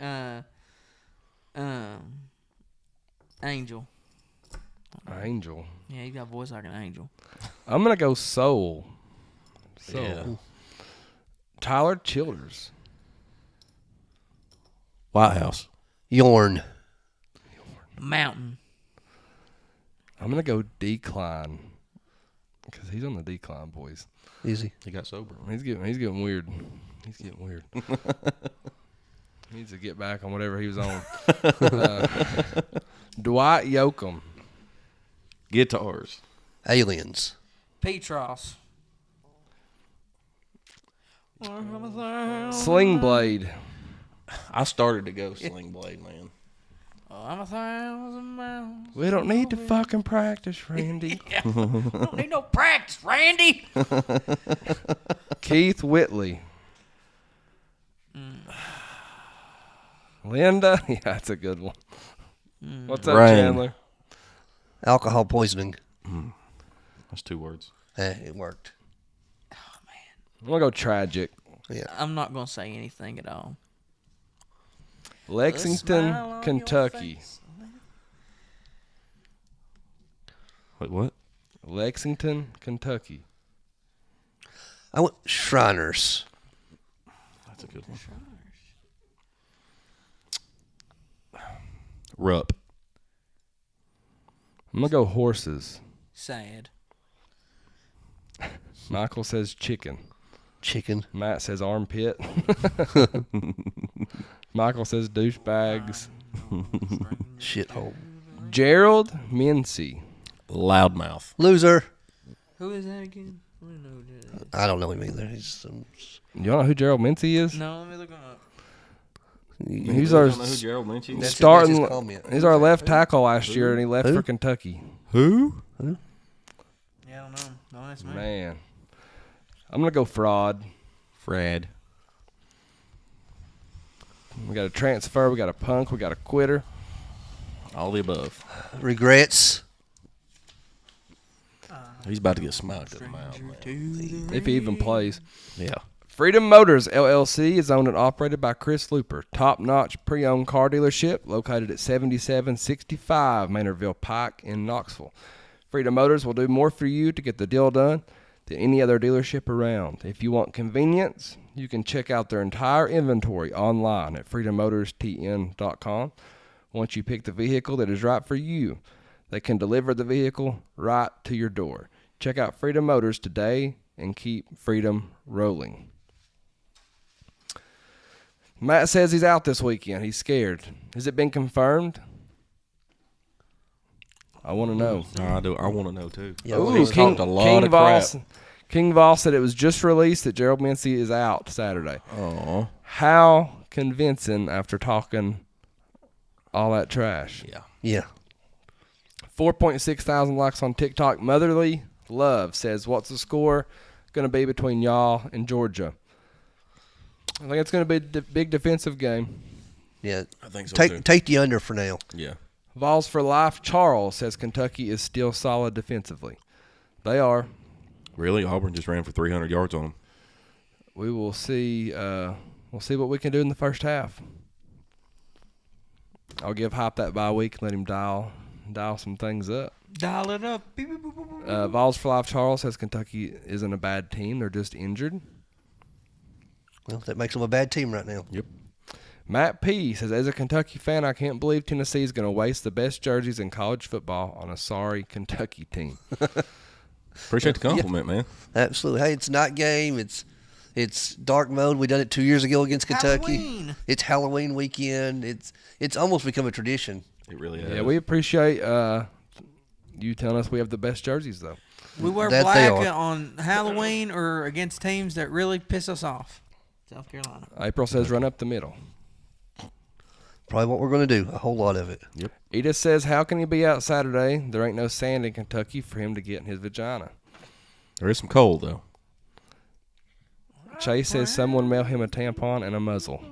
Angel. Angel. Yeah, you got a voice like an angel. I'm gonna go Soul. Soul. Yeah. Tyler Childers. White House. Yorn. Mountain. I'm gonna go Decline because he's on the decline, boys. Easy. He got sober. He's getting weird. He's getting weird. He needs to get back on whatever he was on. Dwight Yoakam. Guitars. Aliens. Petros. Sling Blade. I started to go Sling Blade, man. I'm 1,000 miles. We don't need to fucking practice, Randy. Don't need no practice, Randy. Keith Whitley. Linda. Yeah, that's a good one. What's up, Rain. Chandler? Alcohol poisoning. That's 2 words. It worked. I'm gonna go Tragic. Yeah. I'm not going to say anything at all. Smile Lexington, on your Kentucky. face. Wait, what? Lexington, Kentucky. I went Shriners. That's a good one. Rupp. I'm gonna go Horses. Sad. Michael says chicken. Chicken. Matt says armpit. Michael says douchebags. Shithole. Gerald Mincy. Loudmouth. Loser. Who is that again? I don't know who that is. I don't know him either. He's You don't know who Gerald Mincy is? No, let me look him up. He's our Gerald Mincy That's starting. his comment. He's our left tackle last year, and he left Who? for Kentucky. Who? Yeah, I don't know. No, that's me. Man, I'm gonna go fraud. Fred. We got a transfer. We got a punk. We got a quitter. All the above. Regrets. He's about to get smacked in the mouth, man. If he even plays. Yeah. Freedom Motors LLC is owned and operated by Chris Looper. Top-notch pre-owned car dealership located at 7765 Maynardville Pike in Knoxville. Freedom Motors will do more for you to get the deal done than any other dealership around. If you want convenience, you can check out their entire inventory online at freedommotors.tn.com. Once you pick the vehicle that is right for you, they can deliver the vehicle right to your door. Check out Freedom Motors today and keep freedom rolling. Matt says he's out this weekend. He's scared. Has it been confirmed? I want to know. I do. I want to know too. Yeah, Ooh, He's talked a lot of Vawls, crap. King Vawl said it was just released that Gerald Mincy is out Saturday. Oh. How convincing after talking all that trash. Yeah. Yeah. 4.6 thousand likes on TikTok. Motherly Love says, what's the score going to be between y'all and Georgia? I think it's going to be a big defensive game. Yeah. I think so too. Take the under for now. Yeah. Vawls for Life Charles says Kentucky is still solid defensively. They are. Really? Auburn just ran for 300 yards on them. We will see. We'll see what we can do in the first half. I'll give Hype that bye week and let him dial some things up. Dial it up. Beep, beep, boop, boop, boop. Vawls for Life Charles says Kentucky isn't a bad team. They're just injured. Well, that makes them a bad team right now. Yep. Matt P. says, as a Kentucky fan, I can't believe Tennessee is going to waste the best jerseys in college football on a sorry Kentucky team. Appreciate the compliment, man. Absolutely. Hey, it's night game. It's It's dark mode. We done it 2 years ago against Kentucky. Halloween. It's Halloween weekend. It's almost become a tradition. It really is. Yeah, we appreciate you telling us we have the best jerseys, though. We wear That they black are. on Halloween or against teams that really piss us off. South Carolina. April says run up the middle. Probably what we're going to do, a whole lot of it. Edith says, how can he be out Saturday? There ain't no sand in Kentucky for him to get in his vagina. There is some cold, though. Chase says someone mail him a tampon and a muzzle.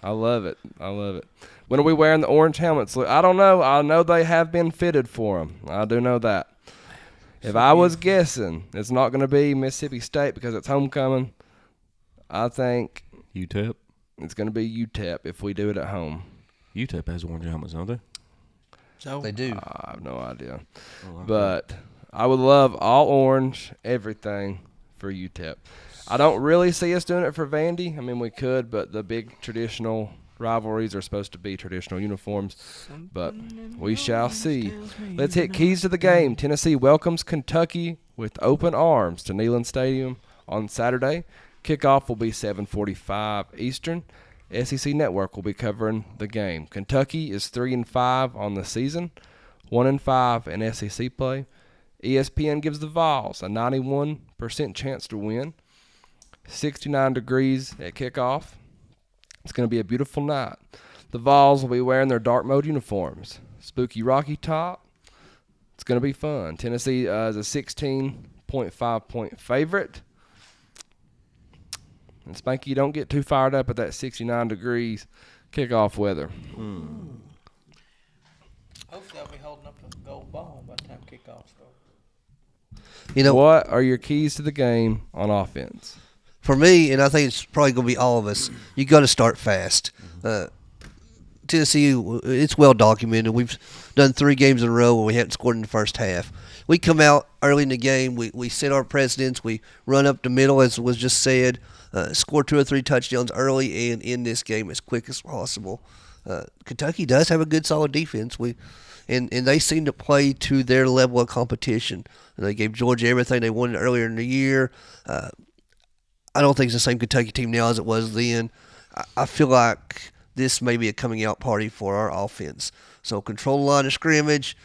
I love it. I love it. When are we wearing the orange helmets? Look, I don't know. I know they have been fitted for them. I do know that. If I was guessing, it's not going to be Mississippi State because it's homecoming. I think UTEP. it's going to be UTEP if we do it at home. UTEP has orange helmets, don't they? So They do. I have no idea. But I would love all orange, everything for UTEP. I don't really see us doing it for Vandy. I mean, we could, but the big traditional rivalries are supposed to be traditional uniforms. But we shall see. Let's hit keys to the game. Tennessee welcomes Kentucky with open arms to Neyland Stadium on Saturday. Kickoff will be 7:45 Eastern. SEC Network will be covering the game. Kentucky is 3-5 on the season, 1-5 in SEC play. ESPN gives the Vawls a 91% chance to win. 69 degrees at kickoff. It's going to be a beautiful night. The Vawls will be wearing their dark mode uniforms. Spooky Rocky top. It's going to be fun. Tennessee is a 16.5 point favorite. And Spanky, don't get too fired up at that 69 degrees kickoff weather. hopefully I'll be holding up a gold ball by the time kickoff starts. You know, What are your keys to the game on offense? for me, and I think it's probably going to be all of us, you got to start fast. Tennessee, it's well documented. We've done 3 games in a row where we haven't scored in the first half. We come out early in the game, we set our precedents, we run up the middle, as was just said, score 2 or 3 touchdowns early and end this game as quick as possible. Kentucky does have a good, solid defense. And they seem to play to their level of competition. And they gave Georgia everything they wanted earlier in the year. I don't think it's the same Kentucky team now as it was then. I feel like this may be a coming out party for our offense. So control the line of scrimmage,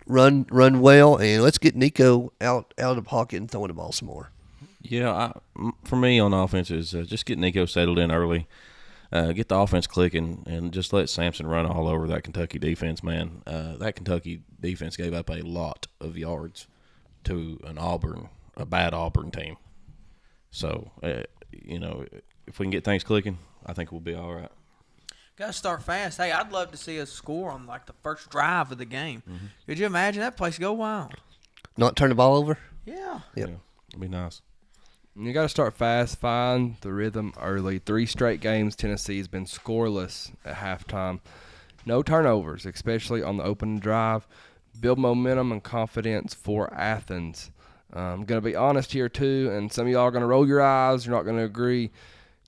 run well, and let's get Nico out of the pocket and throwing the ball some more. Yeah, for me on offense is just get Nico settled in early, get the offense clicking, and just let Sampson run all over that Kentucky defense, man. That Kentucky defense gave up a lot of yards to a bad Auburn team. So, if we can get things clicking, I think we'll be all right. Got to start fast. Hey, I'd love to see us score on like the first drive of the game. Mm-hmm. Could you imagine that place go wild? Not turn the ball over? Yeah. Yep. Yeah, it'll be nice. You got to start fast, find the rhythm early. 3 straight games Tennessee has been scoreless at halftime. No turnovers, especially on the opening drive. Build momentum and confidence for Athens. I'm going to be honest here, too, and some of y'all are going to roll your eyes. You're not going to agree.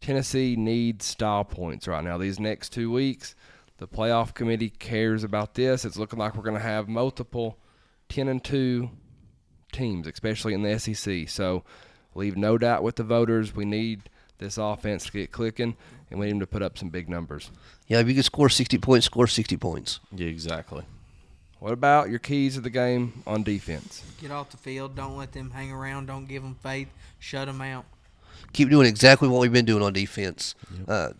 Tennessee needs style points right now. These next 2 weeks, the playoff committee cares about this. It's looking like we're going to have multiple 10-2 teams, especially in the SEC. So leave no doubt with the voters. We need this offense to get clicking, and we need them to put up some big numbers. Yeah, if you can score 60 points, score 60 points. Yeah, exactly. What about your keys to the game on defense? Get off the field. Don't let them hang around. Don't give them faith. Shut them out. Keep doing exactly what we've been doing on defense. Yep.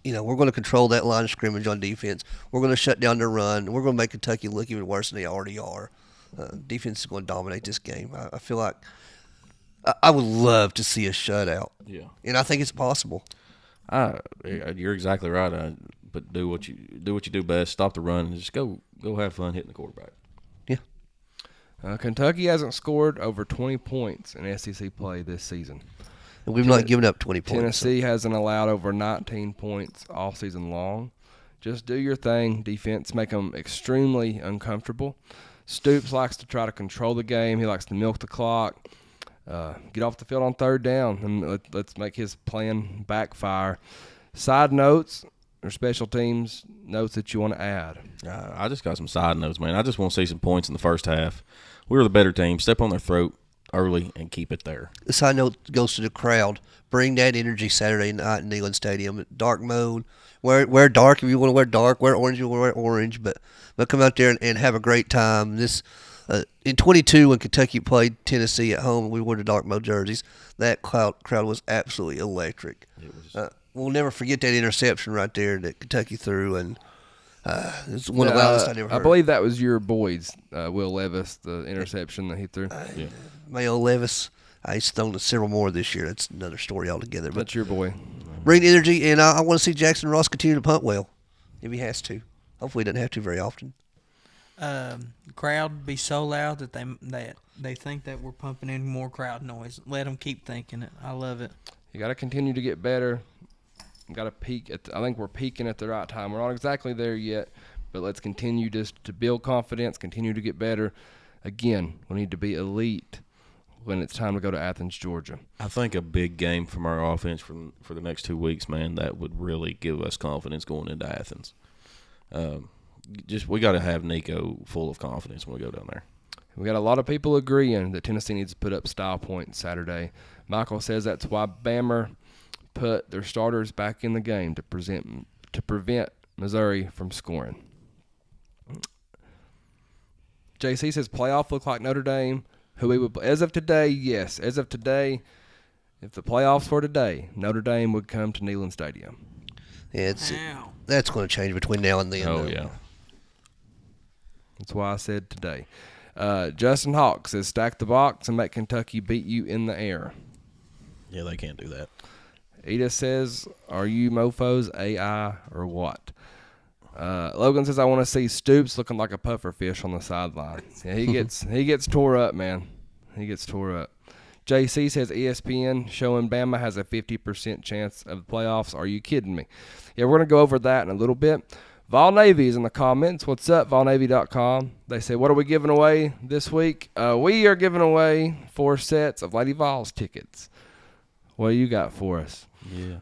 We're going to control that line of scrimmage on defense. We're going to shut down their run. We're going to make Kentucky look even worse than they already are. Defense is going to dominate this game. I feel like I would love to see a shutout. Yeah. And I think it's possible. You're exactly right. But do what you do best. Stop the run and just go have fun hitting the quarterback. Yeah. Kentucky hasn't scored over 20 points in SEC play this season. And we've not given up 20 points. Tennessee hasn't allowed over 19 points all season long. Just do your thing. Defense make them extremely uncomfortable. Stoops likes to try to control the game. He likes to milk the clock. Get off the field on 3rd down, and let's make his plan backfire. Side notes or special teams notes that you want to add? I just got some side notes, man. I just want to see some points in the first half. We were the better team. Step on their throat early and keep it there. The side note goes to the crowd. Bring that energy Saturday night in Neyland Stadium. Dark mode. Wear dark if you want to wear dark. Wear orange if you want to wear orange. But come out there and have a great time. This in 22 when Kentucky played Tennessee at home, we wore the dark mode jerseys. That crowd was absolutely electric. We'll never forget that interception right there that Kentucky threw, and it's one of the loudest I ever heard. I believe that was your boys, Will Levis, the interception that he threw. Mayo Levis. He's thrown several more this year. That's another story altogether. But That's your boy. bring energy, and I want to see Jackson Ross continue to punt well, if he has to. Hopefully, he doesn't have to very often. Crowd be so loud that they think that we're pumping in more crowd noise. Let them keep thinking it. I love it. You got to continue to get better. You got to peak I think we're peaking at the right time. We're not exactly there yet, but let's continue just to build confidence, continue to get better. Again, we need to be elite when it's time to go to Athens, Georgia. I think a big game from our offense for the next 2 weeks, man, that would really give us confidence going into Athens. We got to have Nico full of confidence when we go down there. We got a lot of people agreeing that Tennessee needs to put up style points Saturday. Michael says that's why Bama put their starters back in the game to prevent Missouri from scoring. JC says playoff look like Notre Dame. Who we would, as of today, yes. As of today, if the playoffs were today, Notre Dame would come to Neyland Stadium. Yeah, that's going to change between now and then. Oh, though. yeah. That's why I said today. Justin Hawk says stack the box and make Kentucky beat you in the air. Yeah, they can't do that. Edith says, are you mofos AI or what? Logan says, I want to see Stoops looking like a puffer fish on the sideline. Yeah, he gets tore up, man. He gets tore up. JC says ESPN showing Bama has a 50% chance of the playoffs. Are you kidding me? Yeah, we're going to go over that in a little bit. Vol Navy is in the comments. What's up, volnavy.com? They say, what are we giving away this week? We are giving away 4 sets of Lady Vawls tickets. What do you got for us? Yeah.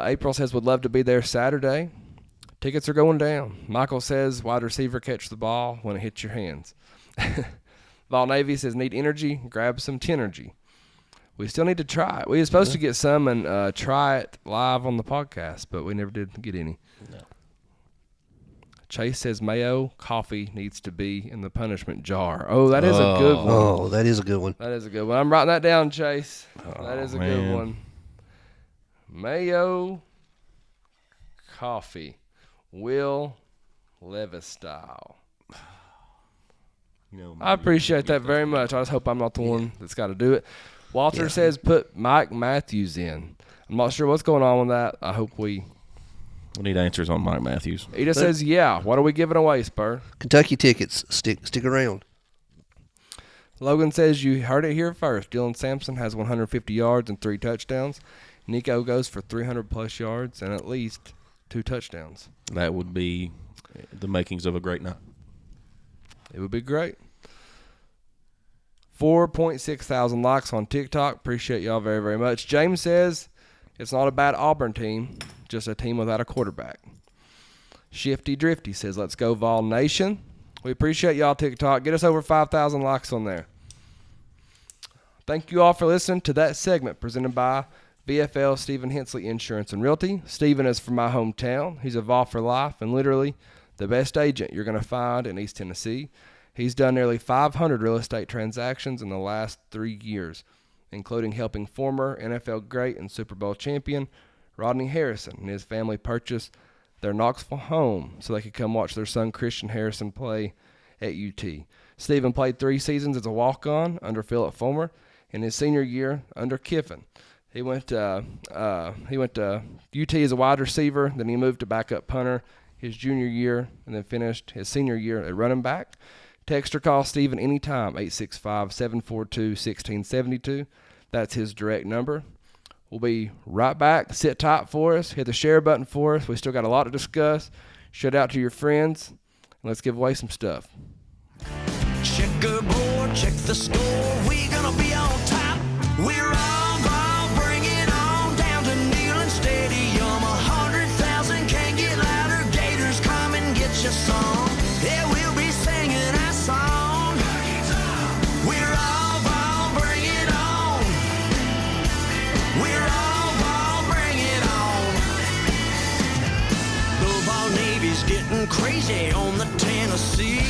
April says, would love to be there Saturday. Tickets are going down. Michael says, wide receiver catch the ball when it hits your hands. Vol Navy says, need energy, grab some Tenergy. We still need to try it. We were supposed to get some and try it live on the podcast, but we never did get any. No. Chase says mayo coffee needs to be in the punishment jar. Oh, that is a good one. Oh, that is a good one. That is a good one. I'm writing that down, Chase. That is a good man. one. Mayo coffee. Will Levis style. I appreciate that very much. I just hope I'm not the one that's got to do it. Walter says put Mike Matthews in. I'm not sure what's going on with that. I hope we need answers on Mike Matthews. Eda says, yeah. What are we giving away, Spur? Kentucky tickets. Stick around. Logan says, you heard it here first. Dylan Sampson has 150 yards and 3 touchdowns. Nico goes for 300-plus yards and at least 2 touchdowns. That would be the makings of a great night. It would be great. 4.6 thousand likes on TikTok. Appreciate y'all very, very much. James says, it's not a bad Auburn team, just a team without a quarterback. Shifty Drifty says, let's go Vol Nation. We appreciate y'all, TikTok. Get us over 5,000 likes on there. Thank you all for listening to that segment presented by VFL Stephen Hensley Insurance and Realty. Stephen is from my hometown. He's a Vol for life and literally the best agent you're going to find in East Tennessee. He's done nearly 500 real estate transactions in the last 3 years, including helping former NFL great and Super Bowl champion Rodney Harrison and his family purchase their Knoxville home so they could come watch their son Christian Harrison play at UT. Stephen played 3 seasons as a walk-on under Philip Fulmer, and his senior year under Kiffin. He went to UT as a wide receiver, then he moved to backup punter his junior year, and then finished his senior year at running back. Text or call Stephen anytime, 865-742-1672. That's his direct number. We'll be right back. Sit tight for us. Hit the share button for us. We still got a lot to discuss. Shout out to your friends. And let's give away some stuff. Checkerboard, check the score. We're gonna be on top. We're all ball. Bring it on down to Neyland Stadium. 100,000 can't get louder. Gators, come and get your song. Yeah, we'll be singing our song. We're all ball. Bring it easy on the Tennessee.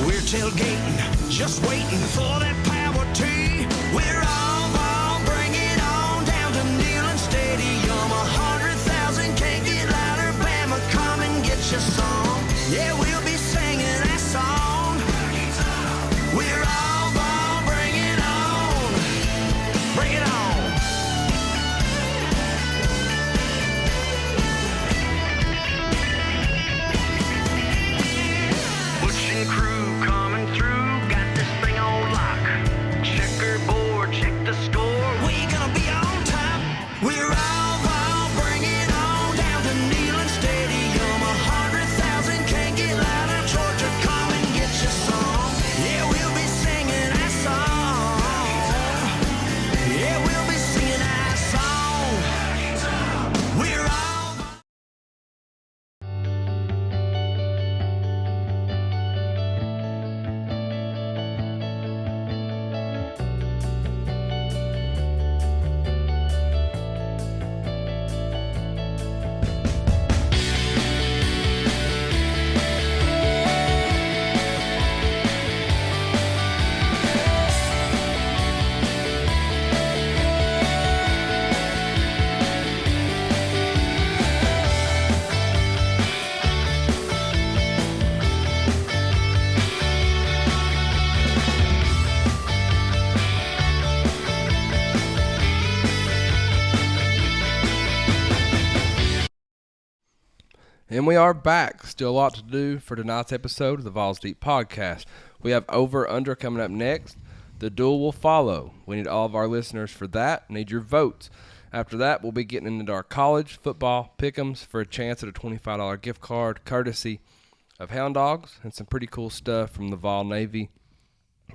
We're tailgating, just waiting for that power tee. We're all ball, bring it on down to Neyland Stadium. 100,000 can't get louder. Bama, come and get your song. Yeah, we'll be singing that song. We're all ball, bring it on. Bring it on. Butch and crew coming through, got this thing on lock. Checkerboard, check the score. We gonna be on top. We're all ball, bring it on down to Neyland Stadium. 100,000 can't get louder. Georgia, come and get your song. Yeah, we'll be singing that song. Yeah, we'll be singing that song. We're all. And we are back. Still a lot to do for tonight's episode of the Vawls Deep Podcast. We have Over Under coming up next. The duel will follow. We need all of our listeners for that. Need your votes. After that, we'll be getting into our college football pick'ems for a chance at a $25 gift card courtesy of Hound Dogs and some pretty cool stuff from the Vawl Navy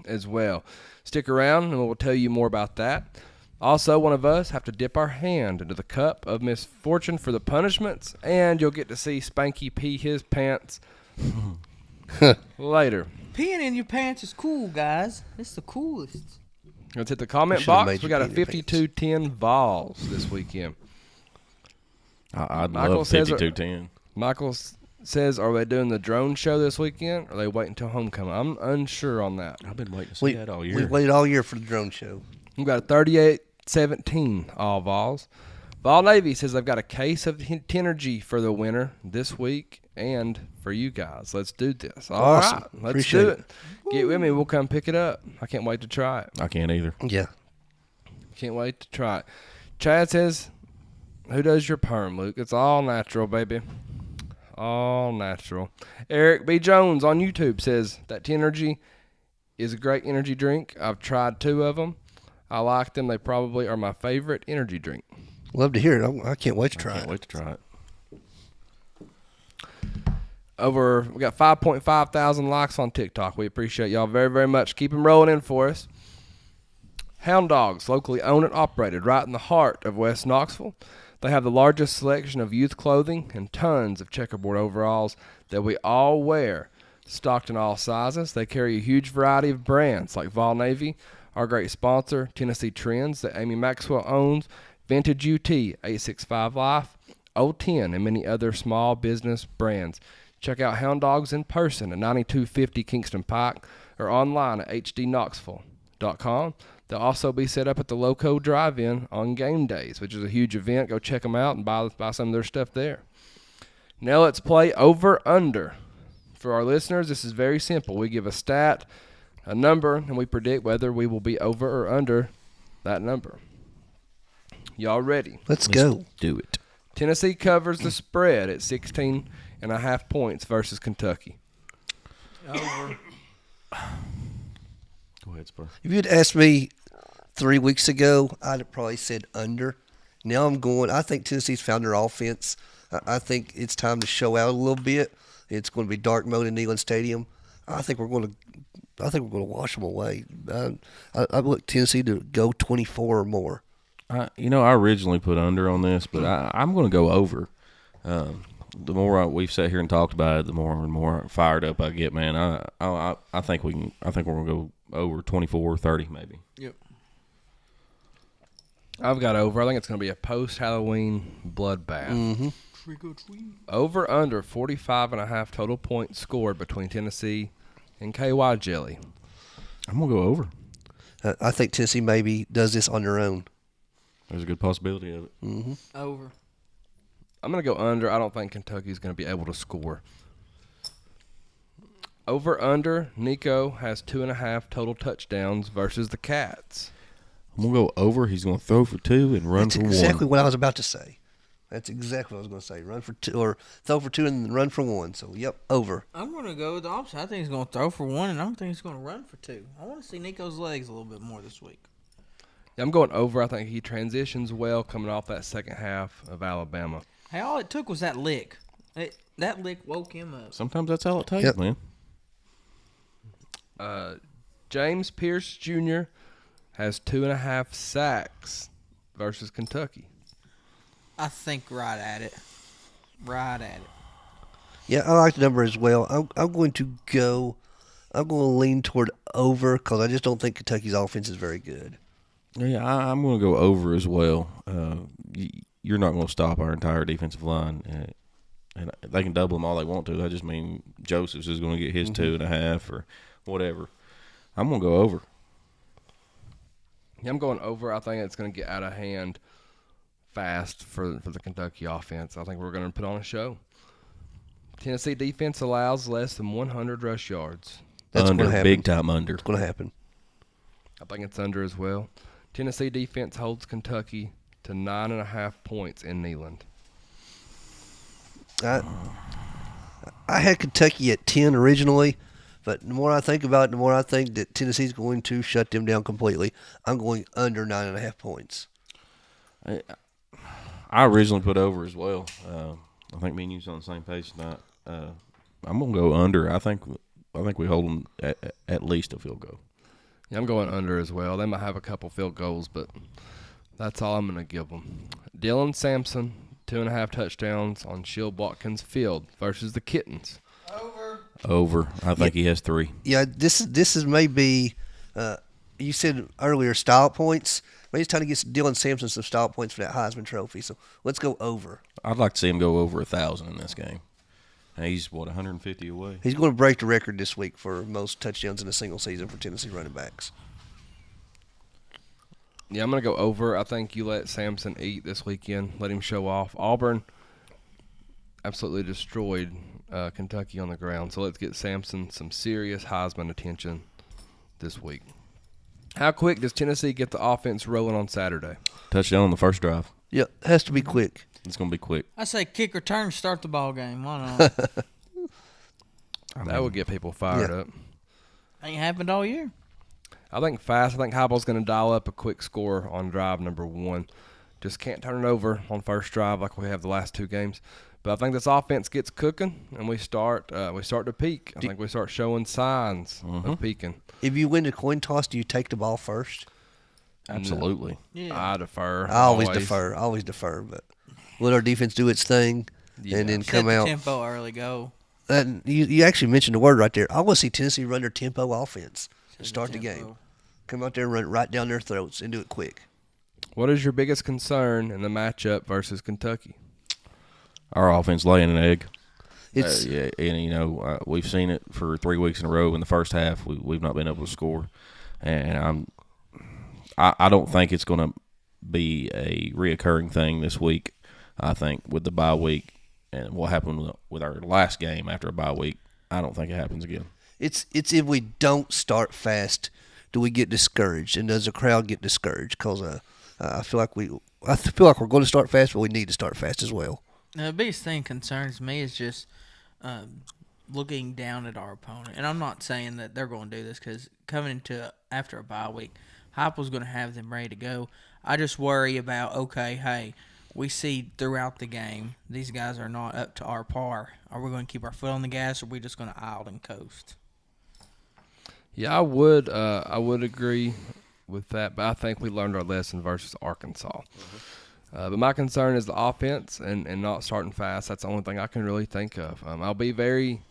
as well. Stick around and we'll tell you more about that. Also, one of us have to dip our hand into the cup of misfortune for the punishments, and you'll get to see Spanky pee his pants later. Peeing in your pants is cool, guys. It's the coolest. Let's hit the comment should've box. made We you got a pee in your pants. 52-10 Vawls this weekend. I'd Michael love says- 52-10. Michael says, are they doing the drone show this weekend, or are they waiting until homecoming? I'm unsure on that. I've been waiting to see We, that all we year. waited all year for the drone show. We've got a 38-17 all Vols. Vawl Navy says they've got a case of Tenergy for the winner this week and for you guys. Let's do this. All Awesome. right, let's Appreciate do it. it. Get with me. We'll come pick it up. I can't wait to try it. I can't either. Yeah. Can't wait to try it. Chad says, who does your perm, Luke? It's all natural, baby. All natural. Eric B. Jones on YouTube says that Tenergy is a great energy drink. I've tried 2 of them. I like them. They probably are my favorite energy drink. Love to hear it. I can't wait to try Can't it. wait to try it. We got 5.5 thousand likes on TikTok. We appreciate y'all very, very much. Keep them rolling in for us. Hound Dogs, locally owned and operated right in the heart of West Knoxville. They have the largest selection of youth clothing and tons of checkerboard overalls that we all wear, stocked in all sizes. They carry a huge variety of brands like Vawl Navy, our great sponsor, Tennessee Trends that Amy Maxwell owns, Vintage UT, 865 Life, Old 10, and many other small business brands. Check out Hound Dogs in person at 9250 Kingston Pike or online at hdknoxville.com. They'll also be set up at the Loco Drive-In on game days, which is a huge event. Go check them out and buy some of their stuff there. Now let's play over-under. For our listeners, this is very simple. We give a stat, a number, and we predict whether we will be over or under that number. Y'all ready? Let's go. Do it. Tennessee covers the spread at 16.5 points versus Kentucky. Over. Go ahead, Spur. If you'd asked me 3 weeks ago, I'd have probably said under. Now I'm going. I think Tennessee's found their offense. I think it's time to show out a little bit. It's going to be dark mode in Neyland Stadium. I think we're going to wash them away. I look Tennessee to go 24 or more. I originally put under on this, but I'm going to go over. The more we've sat here and talked about it, the more and more fired up I get, man. I think we can. I think we're going to go over 24, 30 maybe. Yep. I've got over. I think it's going to be a post-Halloween bloodbath. Mm-hmm. Trick or treat. Over under 45.5 total points scored between Tennessee and KY Jelly. I'm going to go over. I think Tennessee maybe does this on their own. There's a good possibility of it. Mm-hmm. Over. I'm going to go under. I don't think Kentucky's going to be able to score. Over under, Nico has 2.5 total touchdowns versus the Cats. I'm going to go over. He's going to throw for 2 and run That's for 1. exactly what I was about to say. That's exactly what I was going to say. Run for 2 or throw for 2 and then run for 1. So, yep, over. I'm going to go with the opposite. I think he's going to throw for 1, and I don't think he's going to run for 2. I want to see Nico's legs a little bit more this week. Yeah, I'm going over. I think he transitions well coming off that second half of Alabama. Hey, all it took was that lick. That lick woke him up. Sometimes that's all it takes, Yep. man. James Pierce Jr. has 2.5 sacks versus Kentucky. I think right at it. Right at it. Yeah, I like the number as well. I'm going to lean toward over because I just don't think Kentucky's offense is very good. Yeah, I'm going to go over as well. You're not going to stop our entire defensive line. And they can double them all they want to. That just means Joseph's is going to get his 2.5 or whatever. I'm going to go over. Yeah, I'm going over. I think it's going to get out of hand fast for the Kentucky offense. I think we're going to put on a show. Tennessee defense allows less than 100 rush yards. That's under, going to happen. big time under. It's going to happen. I think it's under as well. Tennessee defense holds Kentucky to 9.5 points in Neyland. I had Kentucky at 10 originally, but the more I think about it, the more I think that Tennessee's going to shut them down completely. I'm going under 9.5 points. I originally put over as well. I think me and you's on the same page tonight. I'm going to go under. I think we hold them at least a field goal. Yeah, I'm going under as well. They might have a couple field goals, but that's all I'm going to give them. Dylan Sampson, 2.5 touchdowns on Shield Watkins Field versus the Kittens. Over. I think he has 3. Yeah, this is maybe you said earlier style points. Maybe it's time to get Dylan Sampson some style points for that Heisman Trophy. So let's go over. I'd like to see him go over 1,000 in this game. And he's, 150 away? He's going to break the record this week for most touchdowns in a single season for Tennessee running backs. Yeah, I'm going to go over. I think you let Sampson eat this weekend. Let him show off. Auburn absolutely destroyed Kentucky on the ground. So let's get Sampson some serious Heisman attention this week. How quick does Tennessee get the offense rolling on Saturday? Touchdown on the first drive. Yeah, it has to be quick. It's going to be quick. I say kick return, start the ball game. Why not? That would get people fired up. Ain't happened all year. I think fast. I think Heupel's going to dial up a quick score on drive number 1. Just can't turn it over on first drive like we have the last 2 games. But I think this offense gets cooking, and we start to peak. I think we start showing signs of peaking. If you win the coin toss, do you take the ball first? Absolutely. Yeah. I defer. I always defer, but let our defense do its thing and then Set come the out. tempo early, go. And you actually mentioned the word right there. I want to see Tennessee run their tempo offense to start the game. Come out there and run it right down their throats and do it quick. What is your biggest concern in the matchup versus Kentucky? Our offense laying an egg. It's And we've seen it for 3 weeks in a row. In the first half, we've not been able to score, and I don't think it's going to be a reoccurring thing this week. I think with the bye week and what happened with our last game after a bye week, I don't think it happens again. It's if we don't start fast, do we get discouraged, and does the crowd get discouraged? Because I feel like we're going to start fast, but we need to start fast as well. The biggest thing concerns me is just looking down at our opponent. And I'm not saying that they're going to do this because coming into after a bye week, Heupel's going to have them ready to go. I just worry about, okay, hey, we see throughout the game these guys are not up to our par. Are we going to keep our foot on the gas, or are we just going to idle and coast? Yeah, I would agree with that, but I think we learned our lesson versus Arkansas. But my concern is the offense and not starting fast. That's the only thing I can really think of. I'll be very,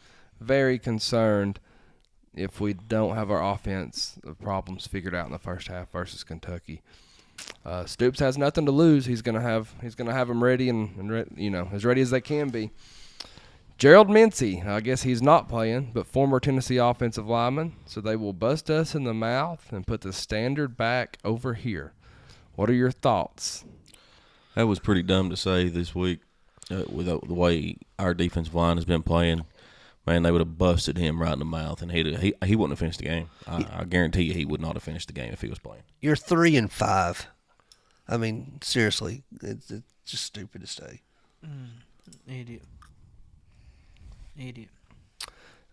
very concerned if we don't have our offense problems figured out in the first half versus Kentucky. Stoops has nothing to lose. He's gonna have them ready and as ready as they can be. Gerald Mincy, I guess he's not playing, but former Tennessee offensive lineman, so they will bust us in the mouth and put the standard back over here. What are your thoughts? That was pretty dumb to say this week with the way our defensive line has been playing. Man, they would have busted him right in the mouth, and he wouldn't have finished the game. I guarantee you he would not have finished the game if he was playing. You're 3-5. I mean, seriously, it's just stupid to say. Idiot.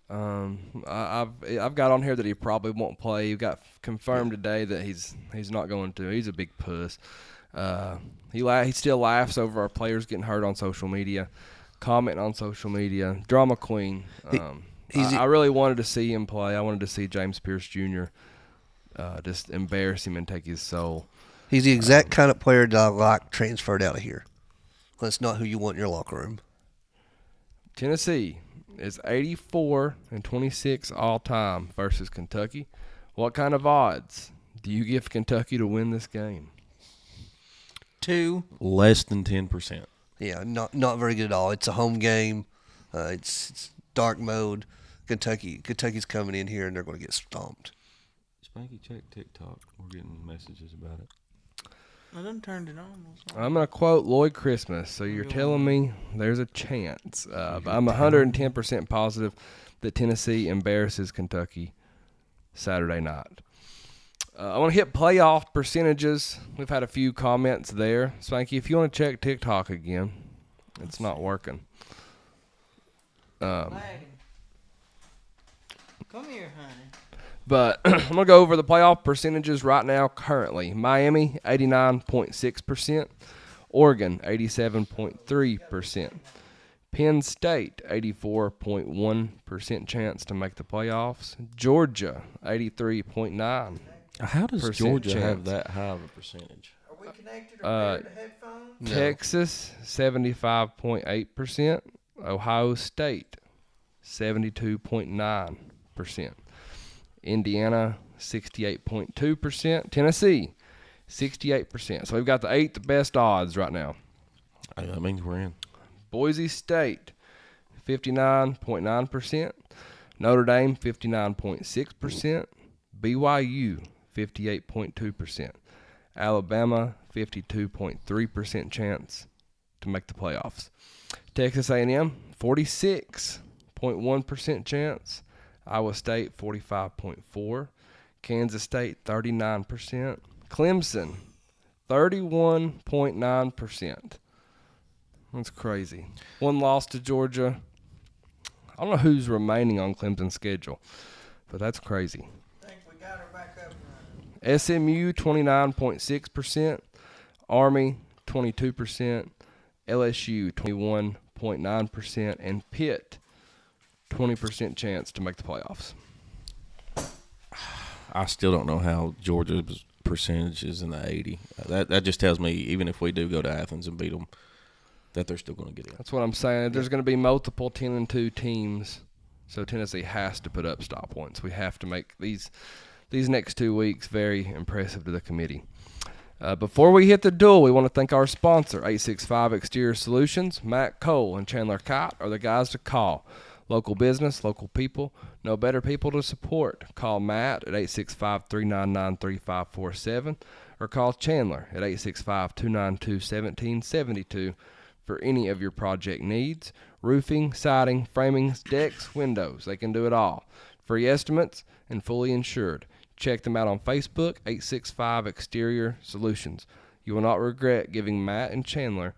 I've got on here that he probably won't play. He got confirmed today that he's not going to. He's a big puss. He still laughs over our players getting hurt on social media, commenting on social media. Drama queen. I really wanted to see him play. I wanted to see James Pierce Jr. Just embarrass him and take his soul. He's the exact kind of player that I like transferred out of here. That's not who you want in your locker room. Tennessee is 84-26 all time versus Kentucky. What kind of odds do you give Kentucky to win this game? 2. Less than 10%. Yeah, not very good at all. It's a home game. It's dark mode. Kentucky's coming in here and they're going to get stomped. Spanky, check TikTok. We're getting messages about it. I done turned it on. I'm going to quote Lloyd Christmas. So you're telling me there's a chance. But I'm 110% positive that Tennessee embarrasses Kentucky Saturday night. I want to hit playoff percentages. We've had a few comments there. Spanky, if you want to check TikTok again, it's not working. Come here, honey. But I'm going to go over the playoff percentages right now currently. Miami, 89.6%. Oregon, 87.3%. Penn State, 84.1% chance to make the playoffs. Georgia, 83.9%. How does Georgia chance. have that high of a percentage? Are we connected or to headphones? No. Texas, 75.8%. Ohio State, 72.9%. Indiana, 68.2%. Tennessee, 68%. So we've got the 8th best odds right now. That means we're in. Boise State, 59.9%. Notre Dame, 59.6%. BYU, 58.2%. Alabama, 52.3% chance to make the playoffs. Texas A&M, 46.1% chance. Iowa State, 45.4%. Kansas State, 39%. Clemson, 31.9%. That's crazy. One loss to Georgia. I don't know who's remaining on Clemson's schedule, but that's crazy. I think we got her back up and running. SMU, 29.6%. Army, 22%. LSU, 21.9%. And Pitt, 20% chance to make the playoffs. I still don't know how Georgia's percentage is in the 80. That just tells me even if we do go to Athens and beat them, that they're still going to get in. That's what I'm saying. There's going to be multiple 10-2 teams, so Tennessee has to put up stop points. We have to make these next 2 weeks very impressive to the committee. Before we hit the duel, we want to thank our sponsor, 865 Exterior Solutions. Matt Cole and Chandler Kite are the guys to call. Local business, local people, no better people to support. Call Matt at 865-399-3547 or call Chandler at 865-292-1772 for any of your project needs. Roofing, siding, framings, decks, windows. They can do it all. Free estimates and fully insured. Check them out on Facebook, 865 Exterior Solutions. You will not regret giving Matt and Chandler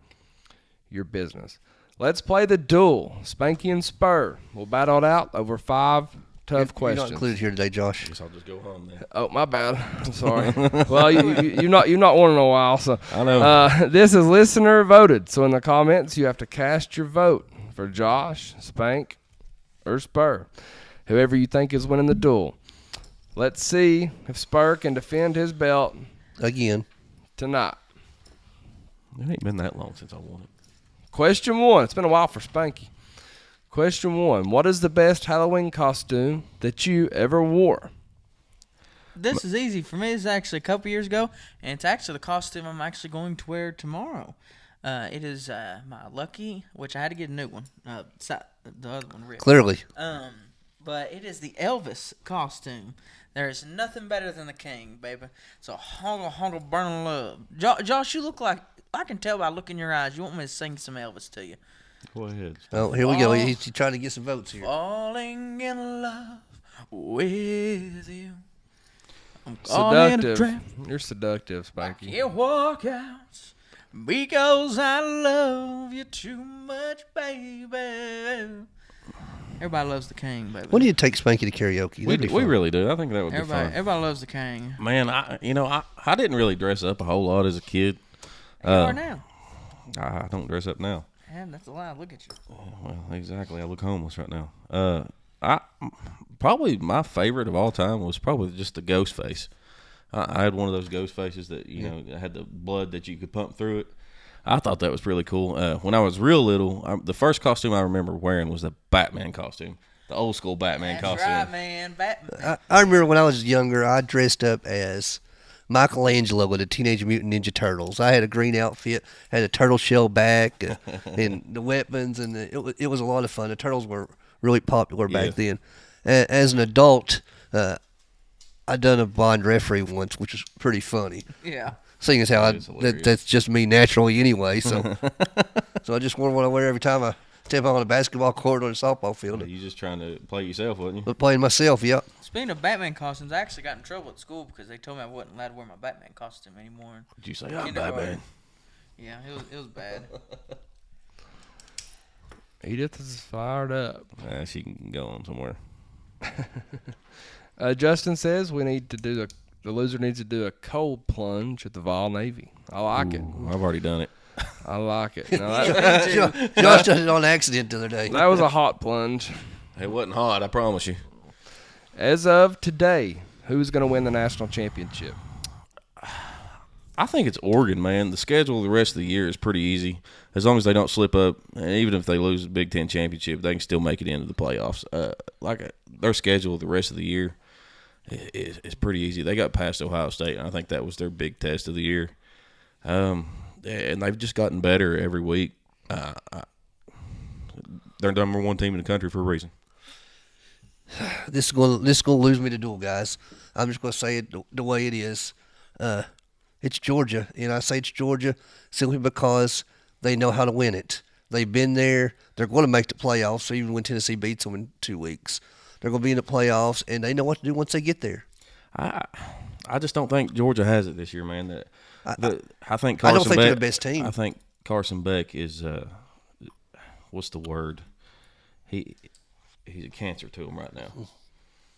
your business. Let's play the duel. Spanky and Spur will battle it out over 5 tough questions. You're not included here today, Josh. Guess I'll just go home then. Oh, my bad. I'm sorry. Well, you've not won in a while, so I know. this is listener voted. So in the comments, you have to cast your vote for Josh, Spank, or Spur, whoever you think is winning the duel. Let's see if Spur can defend his belt Again. tonight. It ain't been that long since I won it. Question 1. It's been a while for Spanky. Question 1. What is the best Halloween costume that you ever wore? This is easy for me. This is actually a couple years ago, and it's actually the costume I'm actually going to wear tomorrow. It is my Lucky, which I had to get a new one. The other one ripped. Clearly. But it is the Elvis costume. There is nothing better than the King, baby. So hongle burning love. Josh, you look like, I can tell by looking in your eyes, you want me to sing some Elvis to you. Go ahead. Oh, here we go. He's trying to get some votes here. Falling in love with you. I'm Seductive. You're seductive, I Spanky. can't walk out because I love you too much, baby. Everybody loves the King, baby. When do you take Spanky to karaoke? We really do. I think that would be fun. Everybody loves the King. Man, I didn't really dress up a whole lot as a kid. You are now. I don't dress up now. Man, that's a lie. Look at you. Well, exactly. I look homeless right now. Probably my favorite of all time was probably just the ghost face. I had one of those ghost faces that had the blood that you could pump through it. I thought that was really cool. When I was real little, the first costume I remember wearing was the Batman costume, the old school Batman costume. That's right, man. Batman. I remember when I was younger, I dressed up as Michelangelo with the Teenage Mutant Ninja Turtles. I had a green outfit, had a turtle shell back, and the weapons, and it was a lot of fun. The turtles were really popular back then. As an adult, I done a blind referee once, which was pretty funny. Yeah. Seeing as how that's just me naturally anyway, so so I just wore what I wear every time I step on a basketball court or a softball field. You just trying to play yourself, wasn't you? But playing myself, yeah. Speaking of Batman costumes, I actually got in trouble at school because they told me I wasn't allowed to wear my Batman costume anymore. Did you say I'm Batman? Yeah, it was bad. Edith is fired up. She can go on somewhere. Justin says we need to do the loser needs to do a cold plunge at the Vawl Navy. I like it. I've already done it. I like it. No, Josh done it on accident the other day. that was a hot plunge. It wasn't hot, I promise you. As of today, who's going to win the national championship? I think it's Oregon, man. The schedule the rest of the year is pretty easy. As long as they don't slip up, and even if they lose the Big Ten championship, they can still make it into the playoffs. Their schedule the rest of the year is pretty easy. They got past Ohio State, and I think that was their big test of the year. And they've just gotten better every week. They're the number one team in the country for a reason. This is going to lose me the duel, guys. I'm just going to say it the way it is. It's Georgia, and I say it's Georgia simply because they know how to win it. They've been there. They're going to make the playoffs, so even when Tennessee beats them in 2 weeks. They're going to be in the playoffs, and they know what to do once they get there. I just don't think Georgia has it this year, man. I think Carson I don't think Beck, they're the best team. I think Carson Beck is what's the word? He's a cancer to him right now,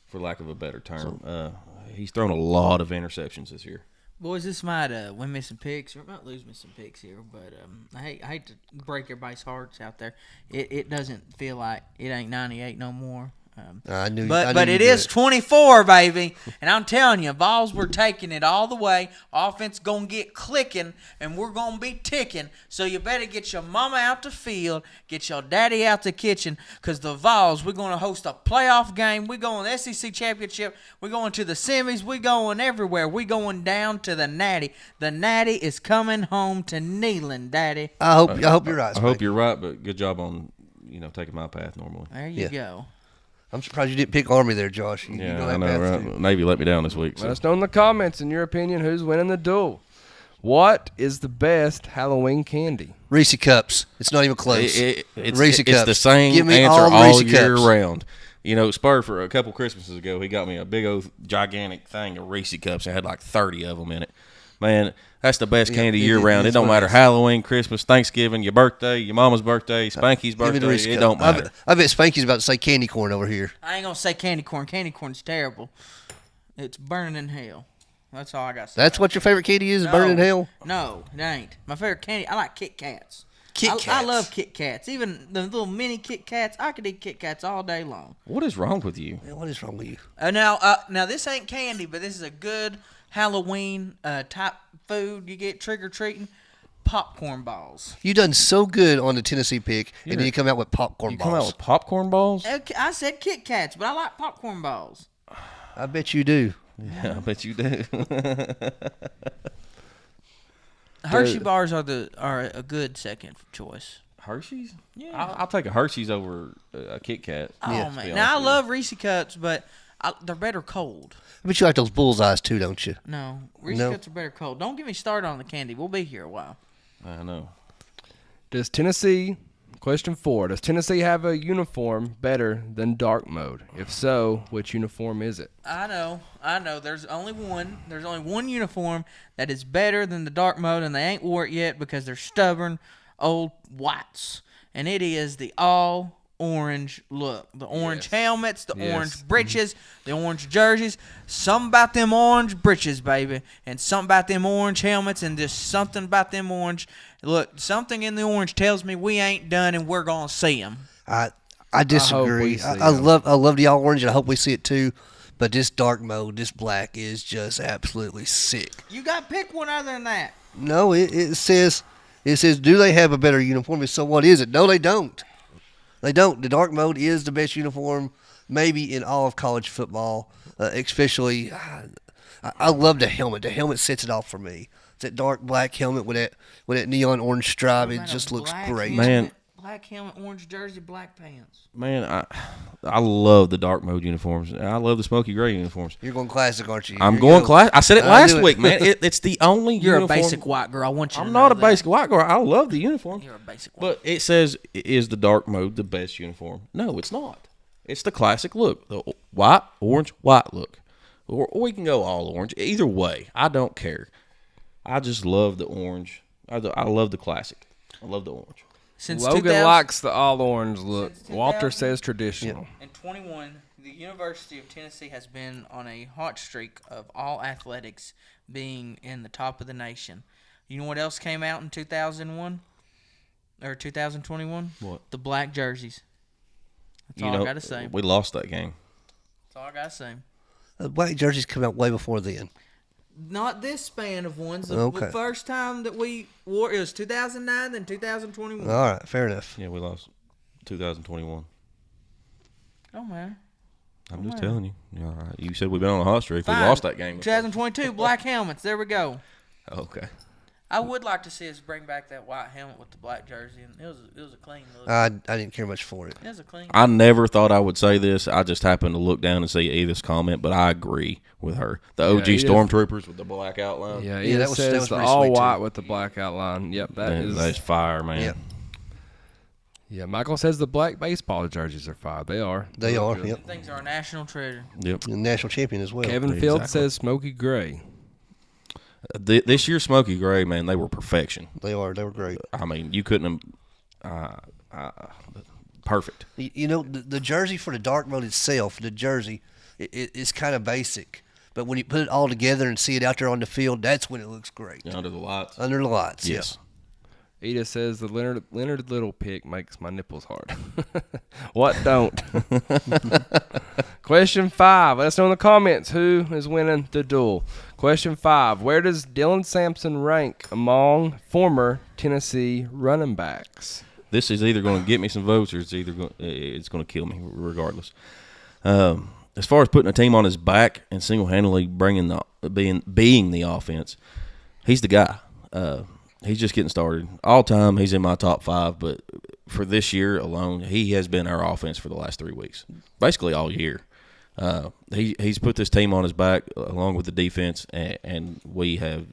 for lack of a better term. He's thrown a lot of interceptions this year. Boys, this might win me some picks, or it might lose me some picks here, but I hate to break everybody's hearts out there. It doesn't feel like it ain't 98 no more. But it is 24, baby. And I'm telling you, Vawls, we're taking it all the way. Offense going to get clicking, and we're going to be ticking. So you better get your mama out the field, get your daddy out the kitchen, because the Vawls, we're going to host a playoff game. We're going to the SEC Championship. We're going to the semis. We're going everywhere. We're going down to the Natty. The Natty is coming home to Neyland, Daddy. I hope you're right. I hope you're right, but good job on taking my path normally. There you go. I'm surprised you didn't pick Army there, Josh. You Yeah, I know, right? Navy let me down this week. So. Let us know in the comments, in your opinion, who's winning the duel. What is the best Halloween candy? Reese Cups. It's not even close. Reese Cups. It's the same Give me answer all Reese year Cups. round. Spur, for a couple Christmases ago, he got me a big old gigantic thing of Reese Cups. I had like 30 of them in it. Man, that's the best candy year round. It don't matter Halloween, Christmas, Thanksgiving, your birthday, your mama's birthday, Spanky's birthday. It don't matter. I bet Spanky's about to say candy corn over here. I ain't going to say candy corn. Candy corn's terrible. It's burning in hell. That's all I got to say. That's what your favorite candy is, burning in hell? No, it ain't. My favorite candy, I like Kit Kats. I love Kit Kats. Even the little mini Kit Kats, I could eat Kit Kats all day long. What is wrong with you? Man, what is wrong with you? Now this ain't candy, but this is a good Halloween type food. You get trick-or-treating. Popcorn balls. You done so good on the Tennessee pick, and then you come out with popcorn balls. You come out with popcorn balls? I said Kit Kats, but I like popcorn balls. I bet you do. Yeah, I bet you do. Hershey bars are a good second choice. Hershey's? Yeah. I'll take a Hershey's over a Kit Kat. Oh Yeah. man, now I love Reese Cups, but they're better cold. But you like those bullseyes too, don't you? No, Reese No. Cups are better cold. Don't get me started on the candy. We'll be here a while. I know. Question 4, does Tennessee have a uniform better than dark mode? If so, which uniform is it? I know. There's only one. There's only one uniform that is better than the dark mode, and they ain't wore it yet because they're stubborn old whites. And it is the all orange look. The orange helmets, the orange breeches, the orange jerseys. Something about them orange breeches, baby. And something about them orange helmets, and just something about them orange. Look, something in the orange tells me we ain't done and we're going to see them. I disagree. see I them. love the all orange, and I hope we see it too. But this dark mode, this black, is just absolutely sick. You got to pick one other than that. No, it says, do they have a better uniform? So what is it? No, they don't. They don't. The dark mode is the best uniform, maybe in all of college football. Especially, I love the helmet. The helmet sets it off for me. It's that dark black helmet with that neon orange stripe. What It about a just looks black great. helmet, Man. Black helmet, orange jersey, black pants. Man, I love the dark mode uniforms. I love the smoky gray uniforms. You're going classic, aren't you? I'm You're going class. I said it I last knew it. week, man. It's the only You're uniform. a basic white girl. I want you to I'm know not a that. basic white girl. I love the uniform. You're a basic white. But it says, is the dark mode the best uniform? No, it's not. It's the classic look, the white, orange, white look. Or we can go all orange. Either way, I don't care. I just love the orange. I love the classic. I love the orange. Since Logan 2000 likes the all orange look. Since Walter 2000 says traditional. In 21, the University of Tennessee has been on a hot streak of all athletics being in the top of the nation. You know what else came out in 2001? Or 2021? What? The black jerseys. That's all I got to say. We lost that game. That's all I got to say. Black jerseys come out way before then. Not this span of ones. The Okay. first time that we wore it was 2009, then 2021. All right, fair enough. Yeah, we lost 2021. Oh, man. I'm just telling you. You said we've been on a hot streak. We Fine. lost that game. 2022, black helmets. There we go. Okay. I would like to see us bring back that white helmet with the black jersey, and it was a clean look. I didn't care much for it. It was a clean. I never thought I would say this. I just happened to look down and see Edith's comment, but I agree with her. The OG Edith. Stormtroopers with the black outline. Yeah, Yeah, it that was says the pretty all sweet, too. white with the black outline. Yep, That's fire, man. Yep. Yeah, Michael says the black baseball jerseys are fire. They are. They are. good. Yep. Them things are a national treasure. Yep. The national champion as well. Kevin Field Exactly. says smoky gray. This year's Smoky Gray, man, they were perfection. They are. They were great. I mean, you couldn't have. Perfect. You know, the jersey for the dark mode itself, the jersey, it's kind of basic. But when you put it all together and see it out there on the field, that's when it looks great. Under the lights. Under the lights. Yes. Edith says the Leonard Little pick makes my nipples hard. What don't? Question 5. Let us know in the comments who is winning the duel. Question 5. Where does Dylan Sampson rank among former Tennessee running backs? This is either going to get me some votes or it's going to kill me regardless. As far as putting a team on his back and single-handedly being the offense, he's the guy. He's just getting started. All time, he's in my top 5, but for this year alone, he has been our offense for the last 3 weeks, basically all year. He's put this team on his back along with the defense, and we have,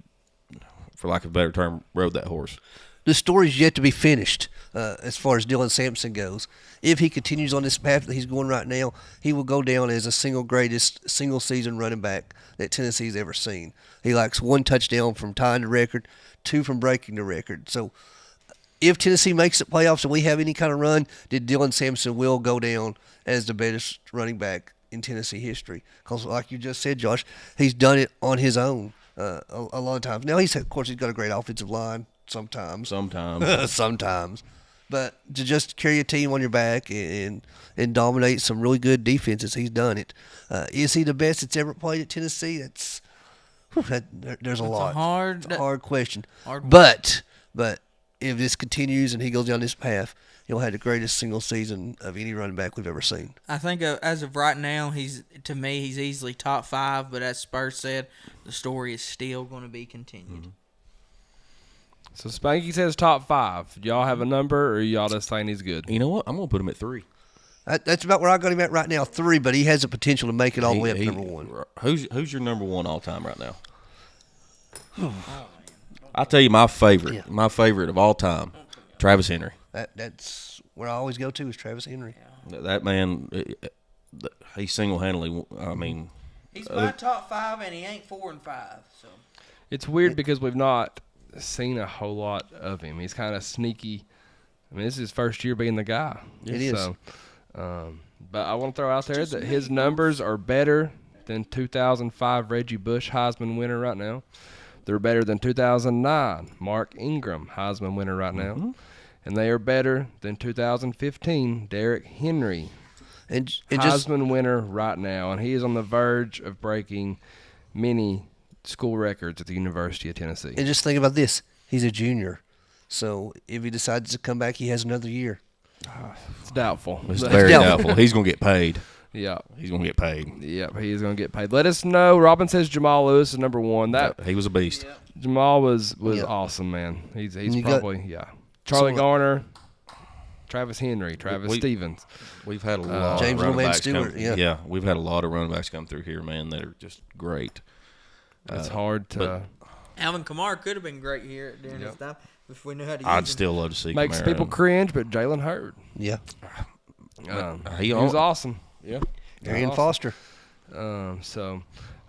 for lack of a better term, rode that horse. The story's yet to be finished as far as Dylan Sampson goes. If he continues on this path that he's going right now, he will go down as a greatest single-season running back that Tennessee's ever seen. He likes 1 touchdown from tying the record, 2 from breaking the record. So if Tennessee makes the playoffs and we have any kind of run, then Dylan Sampson will go down as the best running back in Tennessee history. Because like you just said, Josh, he's done it on his own a lot of times. Now, of course, he's got a great offensive line sometimes. Sometimes. But to just carry a team on your back and dominate some really good defenses, he's done it. Is he the best that's ever played at Tennessee? There's a lot. hard- It's a hard question. hard one. But if this continues and he goes down this path, he'll have the greatest single season of any running back we've ever seen. I think as of right now, he's easily top 5. But as Spur said, the story is still going to be continued. Mm-hmm. So Spanky says top 5. Do y'all have a number, or y'all just saying he's good? You know what? I'm gonna put him at 3. That's about where I got him at right now, 3. But he has the potential to make it all the way up to number 1. Who's your number 1 all time right now? I'll tell you my favorite. Yeah. My favorite of all time, Travis Henry. That's where I always go to is Travis Henry. That man, he single-handedly. I mean, He's my top 5, and he ain't 4 and 5. So It's weird because we've not seen a whole lot of him. He's kind of sneaky. I mean, this is his first year being the guy. It is. So, but I want to throw out there that his numbers are better than 2005 Reggie Bush Heisman winner right now. They're better than 2009 Mark Ingram Heisman winner right now. And they are better than 2015 Derrick Henry And Heisman winner right now. And he is on the verge of breaking many school records at the University of Tennessee. And just think about this. He's a junior. So if he decides to come back, he has another year. It's doubtful. it's very doubtful. He's gonna get paid. Yeah. He's gonna get paid. Yep, he is going to get paid. Let us know. Robin says Jamal Lewis is number 1. That He was a beast. Jamal was Yeah. awesome, man. He's you probably Charlie So- Garner, Travis Henry, Travis Stevens. We've had a lot James of running Roman backs Stewart, come, yeah. we've had a lot of running backs come through here, man, that are just great. It's hard to Alvin Kamara could have been great here during his time if we knew how to use him. I'd still love to see makes Kamara. people cringe, but Jalen Hurd, Yeah. he was awesome. Yeah. Arian awesome. Foster. So,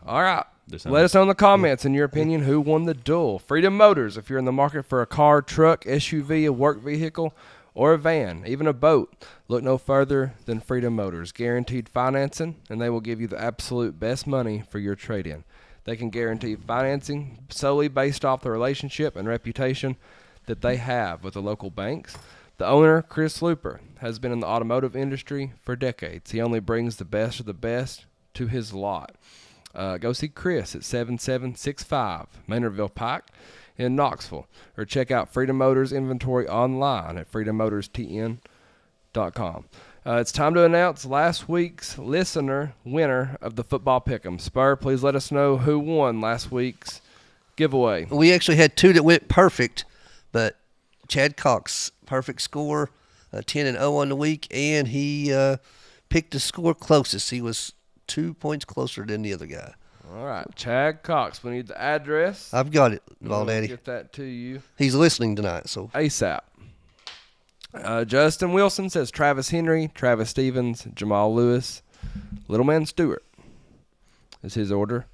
all right. This Let us know in the comments, in your opinion, who won the duel. Freedom Motors, if you're in the market for a car, truck, SUV, a work vehicle, or a van, even a boat, look no further than Freedom Motors. Guaranteed financing, and they will give you the absolute best money for your trade-in. They can guarantee financing solely based off the relationship and reputation that they have with the local banks. The owner, Chris Looper, has been in the automotive industry for decades. He only brings the best of the best to his lot. Go see Chris at 7765 Maynardville Pike in Knoxville, or check out Freedom Motors inventory online at freedommotorstn.com. It's time to announce last week's listener winner of the football pick'em. Spur, please let us know who won last week's giveaway. We actually had 2 that went perfect, but Chad Cox, perfect score, 10-0 on the week, and he picked the score closest. He was 2 points closer than the other guy. All right, Chad Cox. We need the address. I've got it, We'll Daddy. get that to you He's listening tonight, so ASAP. Justin Wilson says Travis Henry, Travis Stevens, Jamal Lewis, Little Man Stewart is his order.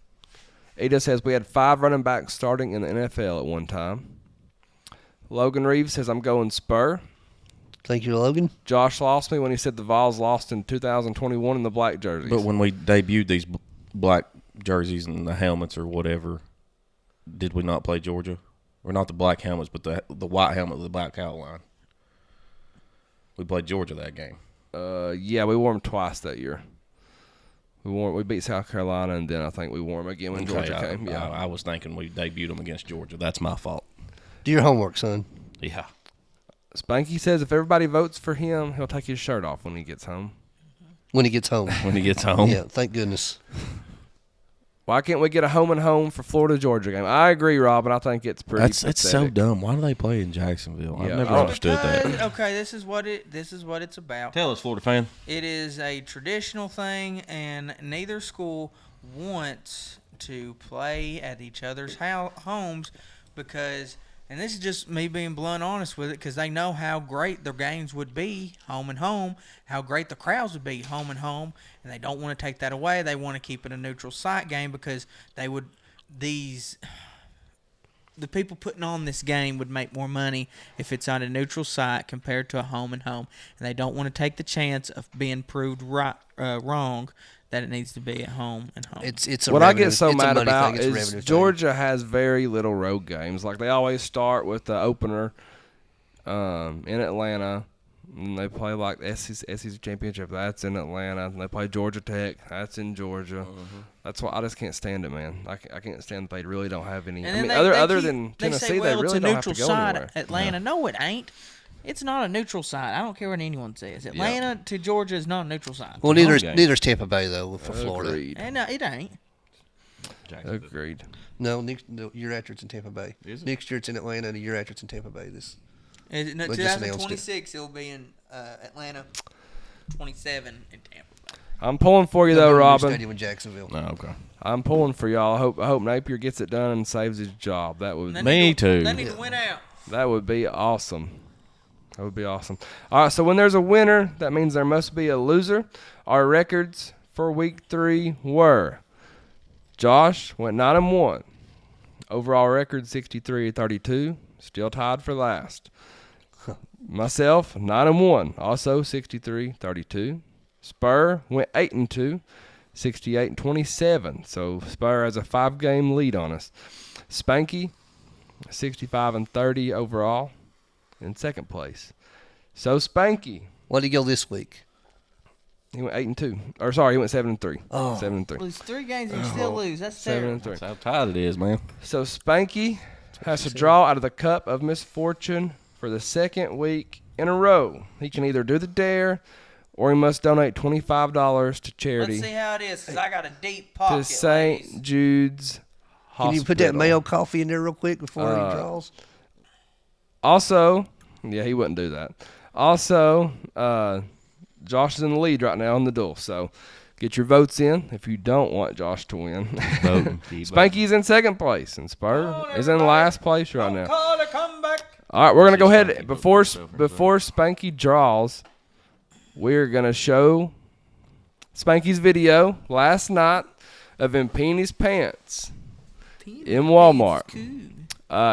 Ada says we had 5 running backs starting in the NFL at one time. Logan Reeves says I'm going Spur. thank you, Logan. Josh lost me when he said the Vawls lost in 2021 in the black jerseys. But when we debuted these black jerseys and the helmets or whatever, did we not play Georgia? Or not the black helmets, but the white helmet with the black outline. We played Georgia that game. Yeah, we wore them twice that year. We beat South Carolina, and then I think we wore them again when Georgia came. Yeah, I was thinking we debuted them against Georgia. That's my fault. Do your homework, son. Yeah. Spanky says if everybody votes for him, he'll take his shirt off when he gets home. When he gets home. When he gets home. Yeah, thank goodness. Why can't we get a home and home for Florida-Georgia game? I agree, Robin. I think it's pretty It's so pathetic. dumb. Why do they play in Jacksonville? Yeah. I've never Oh, understood that. Okay, this is what it's about. Tell us, Florida fan. It is a traditional thing, and neither school wants to play at each other's homes because, and this is just me being blunt honest with it, because they know how great their games would be home and home, how great the crowds would be home and home, and they don't want to take that away. They want to keep it a neutral site game because the people putting on this game would make more money if it's on a neutral site compared to a home and home, and they don't want to take the chance of being proved wrong that it needs to be at home and home. It's a What I revenue- get so it's a mad money about thing. It's a is revenue thing. Georgia has very little road games. Like they always start with the opener in Atlanta, And they play like the SEC championship. That's in Atlanta. And they play Georgia Tech. That's in Georgia. That's why I just can't stand it, man. I can't stand that they really don't have any. And I mean, then other than Tennessee, say, well, they really it's a don't have to neutral go side, anywhere. Atlanta. No, it ain't. It's not a neutral side. I don't care what anyone says. Atlanta to Georgia is not a neutral side. Well, neither's Tampa Bay though for Florida. Agreed. And it ain't. Agreed. No, year after it's in Tampa Bay. Next year it's in Atlanta. The year after it's in Tampa Bay. They just announced it. 2026 it'll be in Atlanta. 27 in Tampa Bay. I'm pulling for you though, Robin. Stadium in Jacksonville. Oh, okay. I'm pulling for y'all. I hope Napier gets it done and saves his job. That would Me too. They need to win out. That would be awesome. That would be awesome. All right, so when there's a winner, that means there must be a loser. Our records for week 3 were: Josh went 9-1. Overall record 63-32, still tied for last. Myself 9-1, also 63-32. Spur went 8-2, 68-27. So Spur has a 5-game lead on us. Spanky 65-30 overall in second place. So Spanky, What did he go this week? he went 8-2. Or sorry, he went 7-3. Oh. 7-3. Lose 3 games and you still lose. That's terrible. 7-3. That's how tight it is, man. So Spanky has to draw out of the Cup of Misfortune for the second week in a row. He can either do the dare, or he must donate $25 to charity Let's see how it is, because I got a deep pocket. to St. Jude's Hospital. Can you put that Mayo coffee in there real quick before he draws? Also, yeah, he wouldn't do that. Also, Josh is in the lead right now on the duel, so get your votes in if you don't want Josh to win. Spanky's in second place, and Spur is in last place right now. Call a comeback. All right, we're gonna go ahead before Spanky draws. We're gonna show Spanky's video last night of him peeing his pants in Walmart.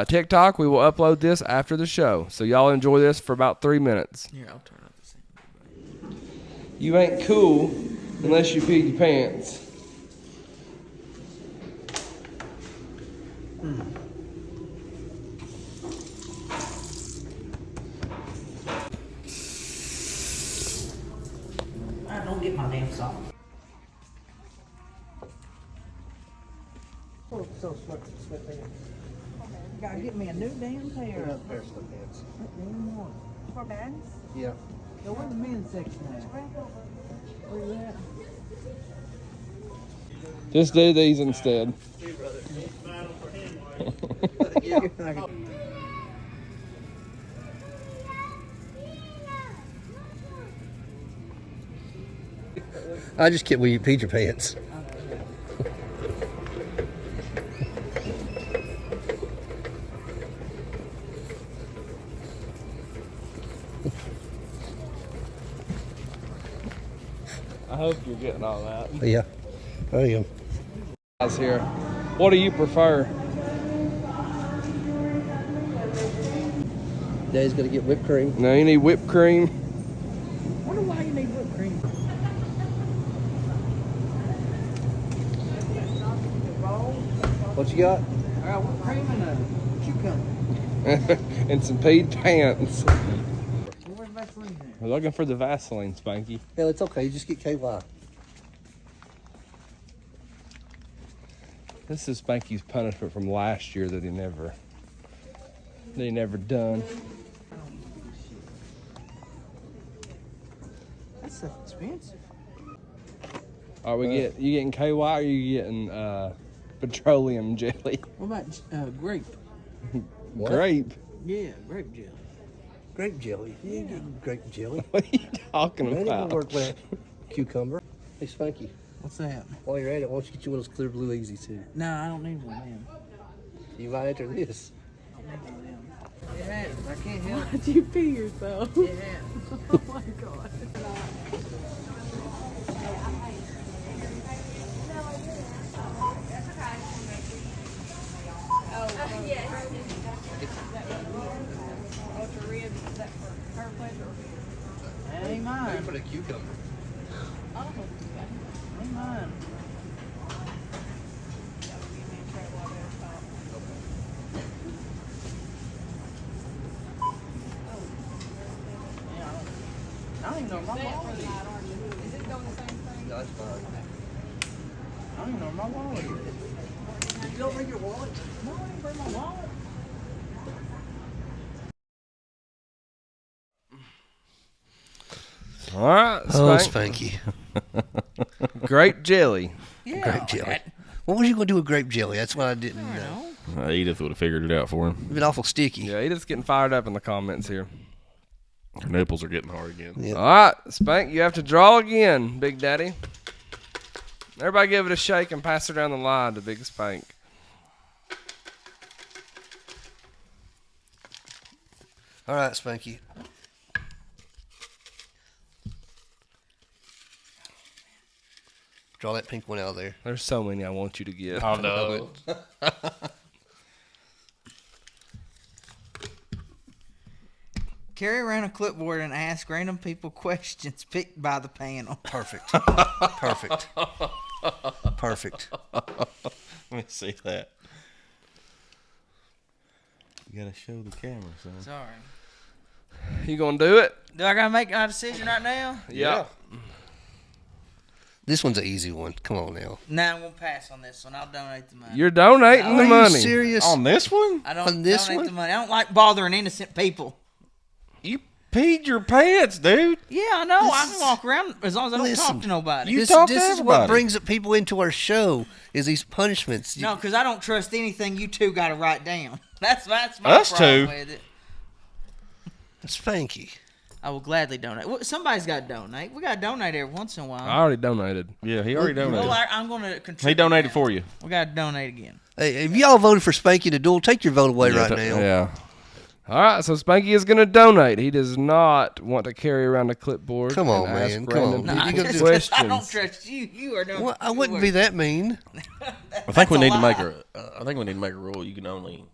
TikTok, we will upload this after the show, so y'all enjoy this for about 3 minutes. Here, I'll turn up the same. You ain't cool unless you pee your pants. I don't get my damn sock. Gotta get me a new damn pair. For men's? Yeah. Go in the men's section now. Where you at? Just do these instead. I just can't believe you peed your pants. I hope you're getting all that. Yeah, I am. Guys here, what do you prefer? Daddy's gonna get whipped cream. No, you need whipped cream. I wonder why you need whipped cream. What you got? I got whipped cream and a cucumber. And some peed pants. Where's Vaseline there? We're looking for the Vaseline, Spanky. Hell, it's okay. You just get KY. This is Spanky's punishment from last year that he never done. That's stuff expensive. Are we you getting KY or are you getting petroleum jelly? What about grape? What? Grape? Yeah, grape jelly. Grape jelly. You ain't getting grape jelly. What are you talking Man, it about? won't work with cucumber. Hey, Spanky, What's that? while you're at it, why don't you get you one of those clear blue easy too? No, I don't need one of them. You might enter this. I don't need one of them. It happens. I can't help Why'd you pee yourself? it. It happens. Oh my god. That ain't mine. Put a cucumber. Ain't mine. even know my wallet is. Is it doing the same thing? No, it's fine. I don't even know my wallet is. You don't bring your wallet? No, I didn't bring my wallet. All right, Oh, Spank. Spanky. Grape jelly. Yeah. Grape jelly. What was you going to do with grape jelly? That's what I didn't know. Edith would have figured it out for him. It's been awful sticky. Yeah, Edith's getting fired up in the comments here. Her nipples are getting hard again. Yep. All right, Spank, you have to draw again, Big Daddy. Everybody give it a shake and pass it down the line to Big Spank. All right, Spanky. Draw that pink one out of there. There's so many I want you to get. Oh, no. Carry around a clipboard and ask random people questions picked by the panel. Perfect. Perfect. Perfect. Let me see that. You got to show the camera, son. Sorry. You gonna do it? Do I gotta make my decision right now? Yeah. This one's an easy one. Come on now. Nah, I'm gonna pass on this one. I'll donate the money. You're donating the Are money. you serious? On this one? I don't on this donate one? the money. I don't like bothering innocent people. You peed your pants, dude. Yeah, I know. I This can walk around as long as I don't Listen, talk to nobody. You This, talk to this is what everybody. brings people into our show is these punishments. No, because I don't trust anything you two got to write down. That's my Us problem two? with it. Spanky. I will gladly donate. Well, somebody's got to donate. We got to donate every once in a while. I already donated. Yeah, he already donated. Well, I'm going to contribute. He donated now. for you. We got to donate again. Hey, if y'all voted for Spanky to duel, take your vote away right now. Yeah. All right, so Spanky is gonna donate. He does not want to carry around a clipboard. Come on, and ask man. Come on. random You people gonna do- questions. I don't trust you. You are doing. Well, I wouldn't be that mean. I think we a need to lie. make I think we need to make a rule. You can only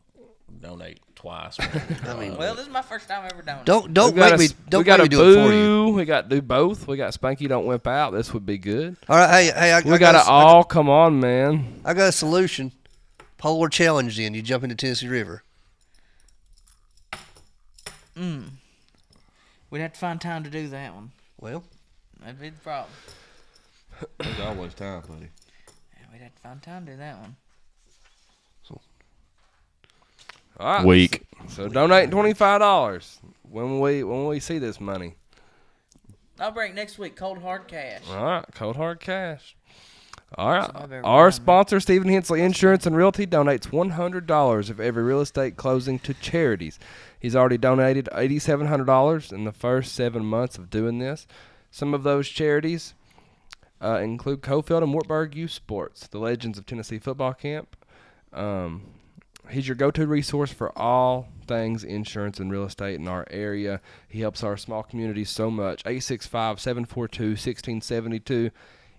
donate twice. I mean, Well, this is my first time ever donating. don't We gotta- make me don't we gotta make me do it for you. boo. We got to do both. We got Spanky don't wimp out. This would be good. All right, hey, I We gotta got all come on, man. I got a solution. Polar challenge. Then you jump into Tennessee River. We'd have to find time to do that one. Well, That'd be the problem. There's always time, buddy. Yeah, we'd have to find time to do that one. All right. Week. So donate $25 when we see this money. I'll bring it next week. Cold hard cash. All right, cold hard cash. All right. So I better Our remind me. sponsor, Stephen Hensley Insurance and Realty, donates $100 of every real estate closing to charities. He's already donated $8,700 in the first 7 months of doing this. Some of those charities include Cofield and Wartburg Youth Sports, the Legends of Tennessee Football Camp. He's your go-to resource for all things insurance and real estate in our area. He helps our small community so much. 865-742-1672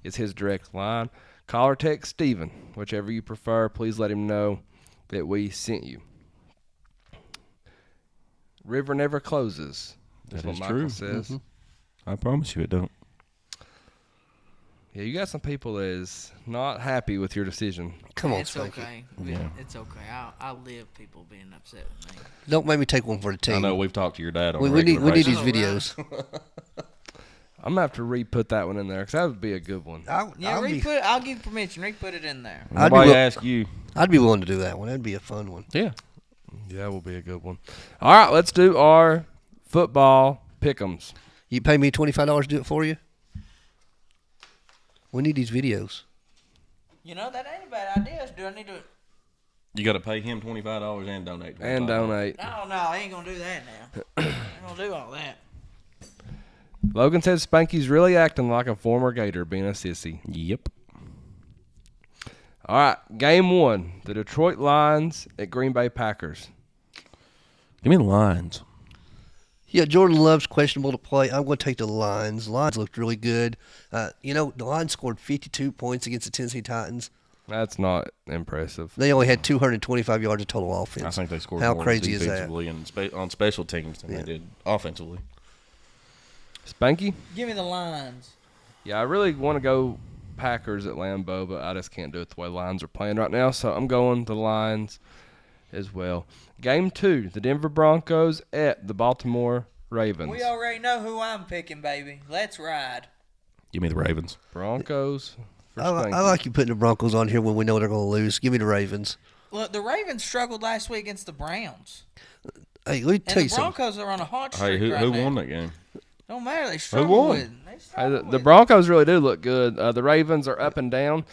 is his direct line. Call or text Stephen, whichever you prefer. Please let him know that we sent you. River never closes. That's That what is Michael true. says. I promise you it don't. Yeah, you got some people that is not happy with your decision. come on, It's Spanky. okay. Yeah. It's okay. I live people being upset with me. Don't make me take one for the team. I know we've talked to your dad on we a need regular basis. these videos. I'm gonna have to re-put that one in there because that would be a good one. Yeah, I'll be, I'll give you permission. Put it in there. I'd be Nobody wi- asked you. I'd be willing to do that one. That'd be a fun one. Yeah. Yeah, that will be a good one. All right, let's do our football pick'ems. You pay me $25 to do it for you? We need these videos. You know that ain't a bad idea. Do I need to? You got to pay him $25 and donate. And donate. No, I ain't gonna do that now. I ain't gonna do all that. Logan says Spanky's really acting like a former Gator, being a sissy. Yep. All right, game one: the Detroit Lions at Green Bay Packers. Give me the lines. Yeah, Jordan Love's questionable to play. I'm going to take the Lions. Lions looked really good. The Lions scored 52 points against the Tennessee Titans. That's not impressive. They only had 225 yards of total offense. I think they scored How more crazy is that? defensively and on special teams than Yeah. they did offensively. Spanky? Give me the lines. Yeah, I really want to go Packers at Lambeau, but I just can't do it the way Lions are playing right now, so I'm going the Lions as well. Game two: the Denver Broncos at the Baltimore Ravens. We already know who I'm picking, baby. Let's ride. Give me the Ravens. Broncos. For I Spanky. like you putting the Broncos on here when we know they're going to lose. Give me the Ravens. Look, the Ravens struggled last week against the Browns. Hey, let me tell And you the something. Broncos are on a hot Hey, streak who right now. won that game? Don't matter. They struggled won? with it. They Hey, struggled the with it. Broncos really do look good. The Ravens are up and down.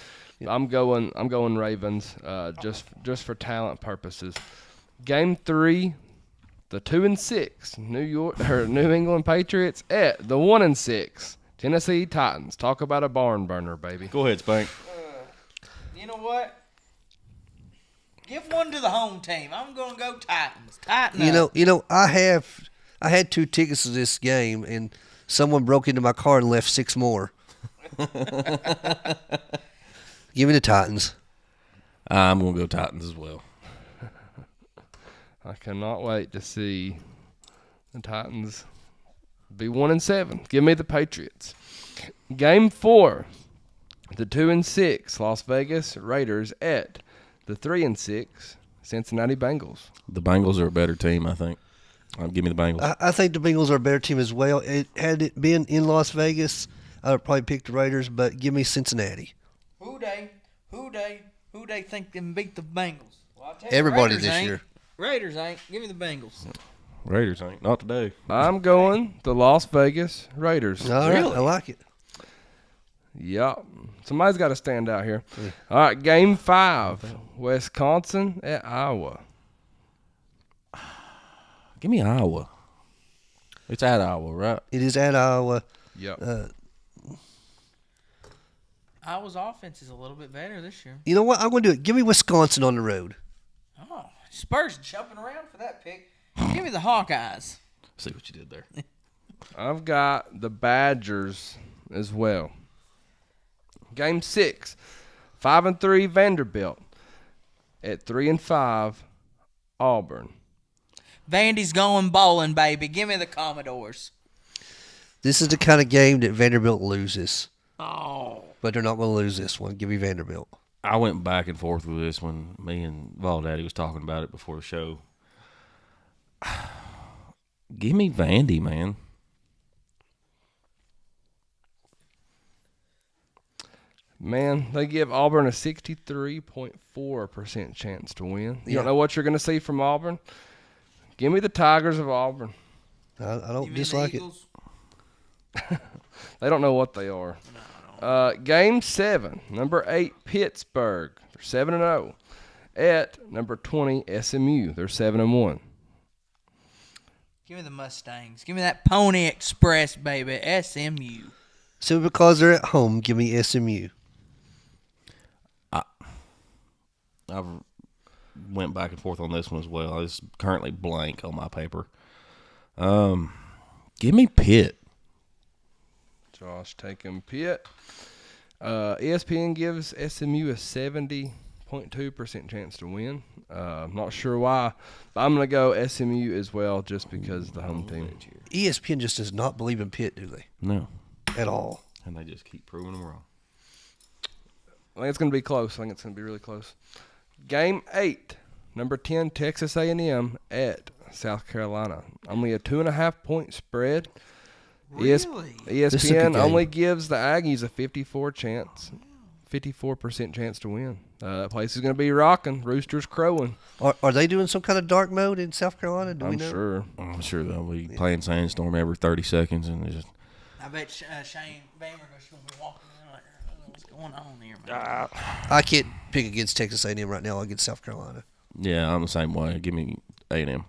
I'm going Ravens just for talent purposes. Game 3, the 2-6 New England Patriots at the 1-6 Tennessee Titans. Talk about a barn burner, baby. Go ahead, Spank. You know what? Give one to the home team. I'm going to go Titans. I had 2 tickets to this game, and someone broke into my car and left 6 more. Give me the Titans. I'm going to go Titans as well. I cannot wait to see the Titans be 1-7. Give me the Patriots. Game 4, the 2-6 Las Vegas Raiders at the 3-6 Cincinnati Bengals. The Bengals are a better team, I think. Give me the Bengals. I think the Bengals are a better team as well. Had it been in Las Vegas, I would probably pick the Raiders, but give me Cincinnati. Who they think can beat the Bengals? Well, I'll tell you, Everybody Raiders this ain't. year. Raiders ain't. Give me the Bengals. Raiders ain't. Not today. I'm going the Las Vegas Raiders. All right, I like it. Yep. Somebody's got to stand out here. All right, Game 5, Wisconsin at Iowa. Give me Iowa. It's at Iowa, right? It is at Iowa. Yep. Iowa's offense is a little bit better this year. You know what? I'm going to do it. Give me Wisconsin on the road. Oh, Spurs jumping around for that pick. Give me the Hawkeyes. See what you did there. I've got the Badgers as well. Game 6, 5-3 Vanderbilt at 3-5 Auburn. Vandy's going bowling, baby. Give me the Commodores. This is the kind of game that Vanderbilt loses. Oh. But they're not going to lose this one. Give me Vanderbilt. I went back and forth with this when me and Vawl Daddy was talking about it before the show. Give me Vandy, man. Man, they give Auburn a 63.4% chance to win. You don't know what you're going to see from Auburn? Give me the Tigers of Auburn. I don't You mean dislike the it. Eagles? They don't know what they are. Game 7, number 8 Pittsburgh. They're 7-0. At number 20 SMU. They're 7-1. Give me the Mustangs. Give me that Pony Express, baby. SMU. Simply because they're at home, give me SMU. I've went back and forth on this one as well. It's currently blank on my paper. Give me Pitt. Josh taking Pitt. ESPN gives SMU a 70.2% chance to win. I'm not sure why, but I'm going to go SMU as well just because of the home team. ESPN just does not believe in Pitt, do they? No. At all. And they just keep proving them wrong. I think it's going to be close. I think it's going to be really close. Game 8, number 10 Texas A&M at South Carolina. Only a 2.5-point spread. Really? This is a good ESPN game. only gives the Aggies a 54% chance to win. That place is going to be rocking. Roosters crowing. Are they doing some kind of dark mode in South Carolina? Do we I'm know? sure. I'm sure they'll be playing Sandstorm every 30 seconds. And just I bet Shane Bammer's going to be walking in like, I don't know what's going on here, man. I can't pick against Texas A&M right now. I'll get South Carolina. yeah, I'm the same way. Give me A&M.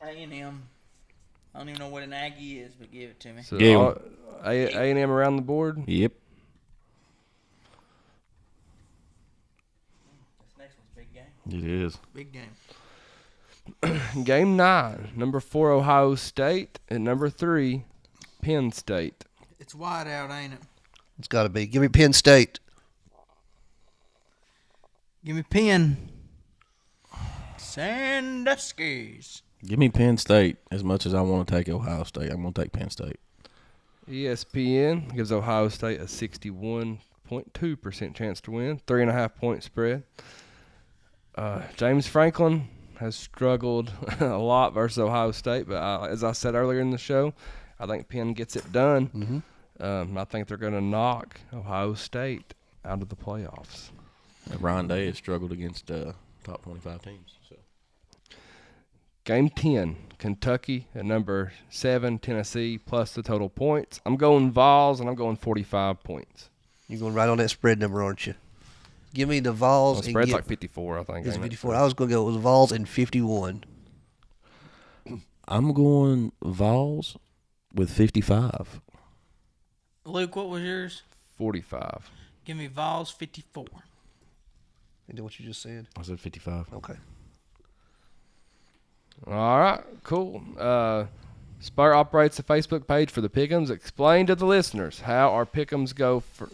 A&M. I don't even know what an Aggie is, but give it to me. So Yeah. all- A&M around the board. Yep. This next one's a big game. It is. Big game. Game 9, number 4 Ohio State and number 3 Penn State. It's wide out, ain't it? It's got to be. Give me Penn State. Give me Penn. Sandusky's. Give me Penn State. As much as I want to take Ohio State, I'm going to take Penn State. ESPN gives Ohio State a 61.2% chance to win. 3.5-point spread. James Franklin has struggled a lot versus Ohio State, but as I said earlier in the show, I think Penn gets it done. I think they're going to knock Ohio State out of the playoffs. Ryan Day has struggled against top 25 teams. So. Game 10, Kentucky at number 7, Tennessee, plus the total points. I'm going Vols, and I'm going 45 points. You're going right on that spread number, aren't you? Give me the Vols. Well, the spread's like 54, I think. It's 54. I was going to go with the Vols and 51. I'm going Vawls with 55. Luke, what was yours? 45. Give me Vols 54. And then what you just said? I said 55. Okay. All right, cool. Spur operates a Facebook page for the Pick'ems. Explain to the listeners how our Pick'ems go for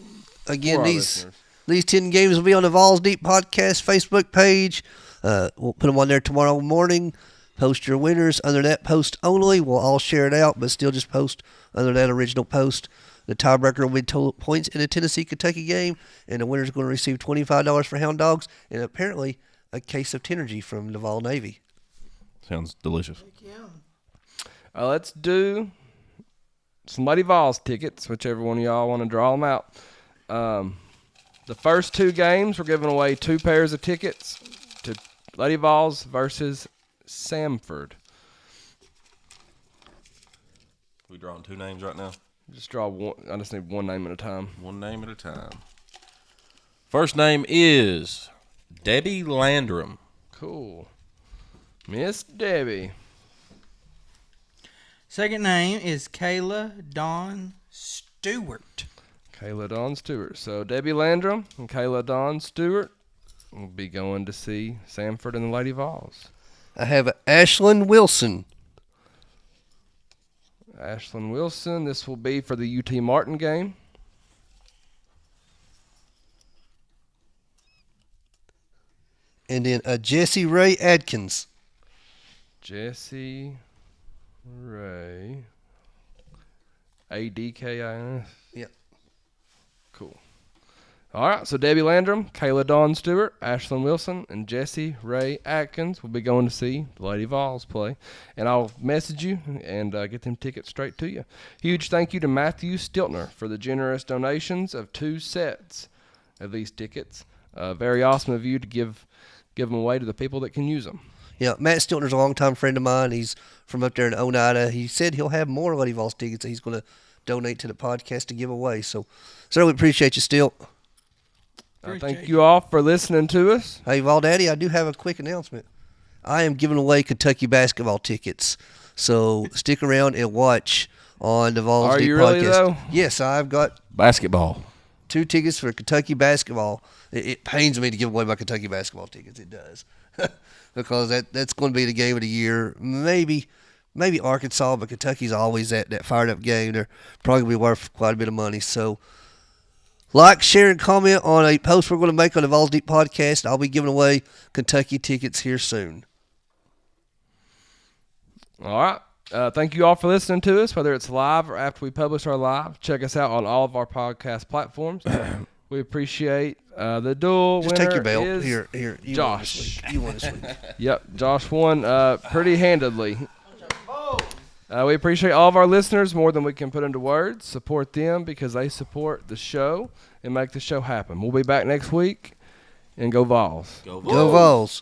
Again, our these listeners. 10 games will be on the Vols Deep Podcast Facebook page. We'll put them on there tomorrow morning. Post your winners under that post only. We'll all share it out, but still just post under that original post. The tiebreaker will win total points in the Tennessee-Kentucky game, and the winner's going to receive $25 for Hound Dogs and apparently a case of Tenergy from the Vawl Navy. Sounds delicious. Let's do some Lady Vols tickets, whichever one of y'all want to draw them out. The first 2 games, we're giving away 2 pairs of tickets to Lady Vols versus Samford. We drawing 2 names right now? Just draw one. I just need one name at a time. One name at a time. First name is Debbie Landrum. Cool. Miss Debbie. Second name is Kayla Dawn Stewart. Kayla Dawn Stewart. So Debbie Landrum and Kayla Dawn Stewart will be going to see Samford and the Lady Vols. I have Ashlyn Wilson. Ashlyn Wilson. This will be for the UT Martin game. And then Jesse Ray Adkins. Jesse Ray. Adkins. Yep. Cool. All right, so Debbie Landrum, Kayla Dawn Stewart, Ashlyn Wilson, and Jesse Ray Atkins will be going to see the Lady Vols play. And I'll message you and get them tickets straight to you. Huge thank you to Matthew Stiltner for the generous donations of 2 sets of these tickets. Very awesome of you to give them away to the people that can use them. Yeah, Matt Stiltner's a longtime friend of mine. He's from up there in Oneida. He said he'll have more Lady Vols tickets that he's going to donate to the podcast to give away. So, we appreciate you, Stilt. Thank you all for listening to us. Hey, Vol Daddy, I do have a quick announcement. I am giving away Kentucky basketball tickets. So stick around and watch on the Vols Are Deep you Podcast. really, though? Yes, I've got Basketball. 2 tickets for Kentucky basketball. It pains me to give away my Kentucky basketball tickets. It does. Because that's going to be the game of the year. Maybe Arkansas, but Kentucky's always that fired up game. They're probably going to be worth quite a bit of money. So like, share, and comment on a post we're going to make on the Vols Deep Podcast. I'll be giving away Kentucky tickets here soon. All right. Thank you all for listening to us, whether it's live or after we publish our live. Check us out on all of our podcast platforms. We appreciate the duel. Just winner take your belt. is Here. You Josh. won this week. Yep, Josh won pretty handedly. We appreciate all of our listeners more than we can put into words. Support them because they support the show and make the show happen. We'll be back next week, and go Vols. Go Vols.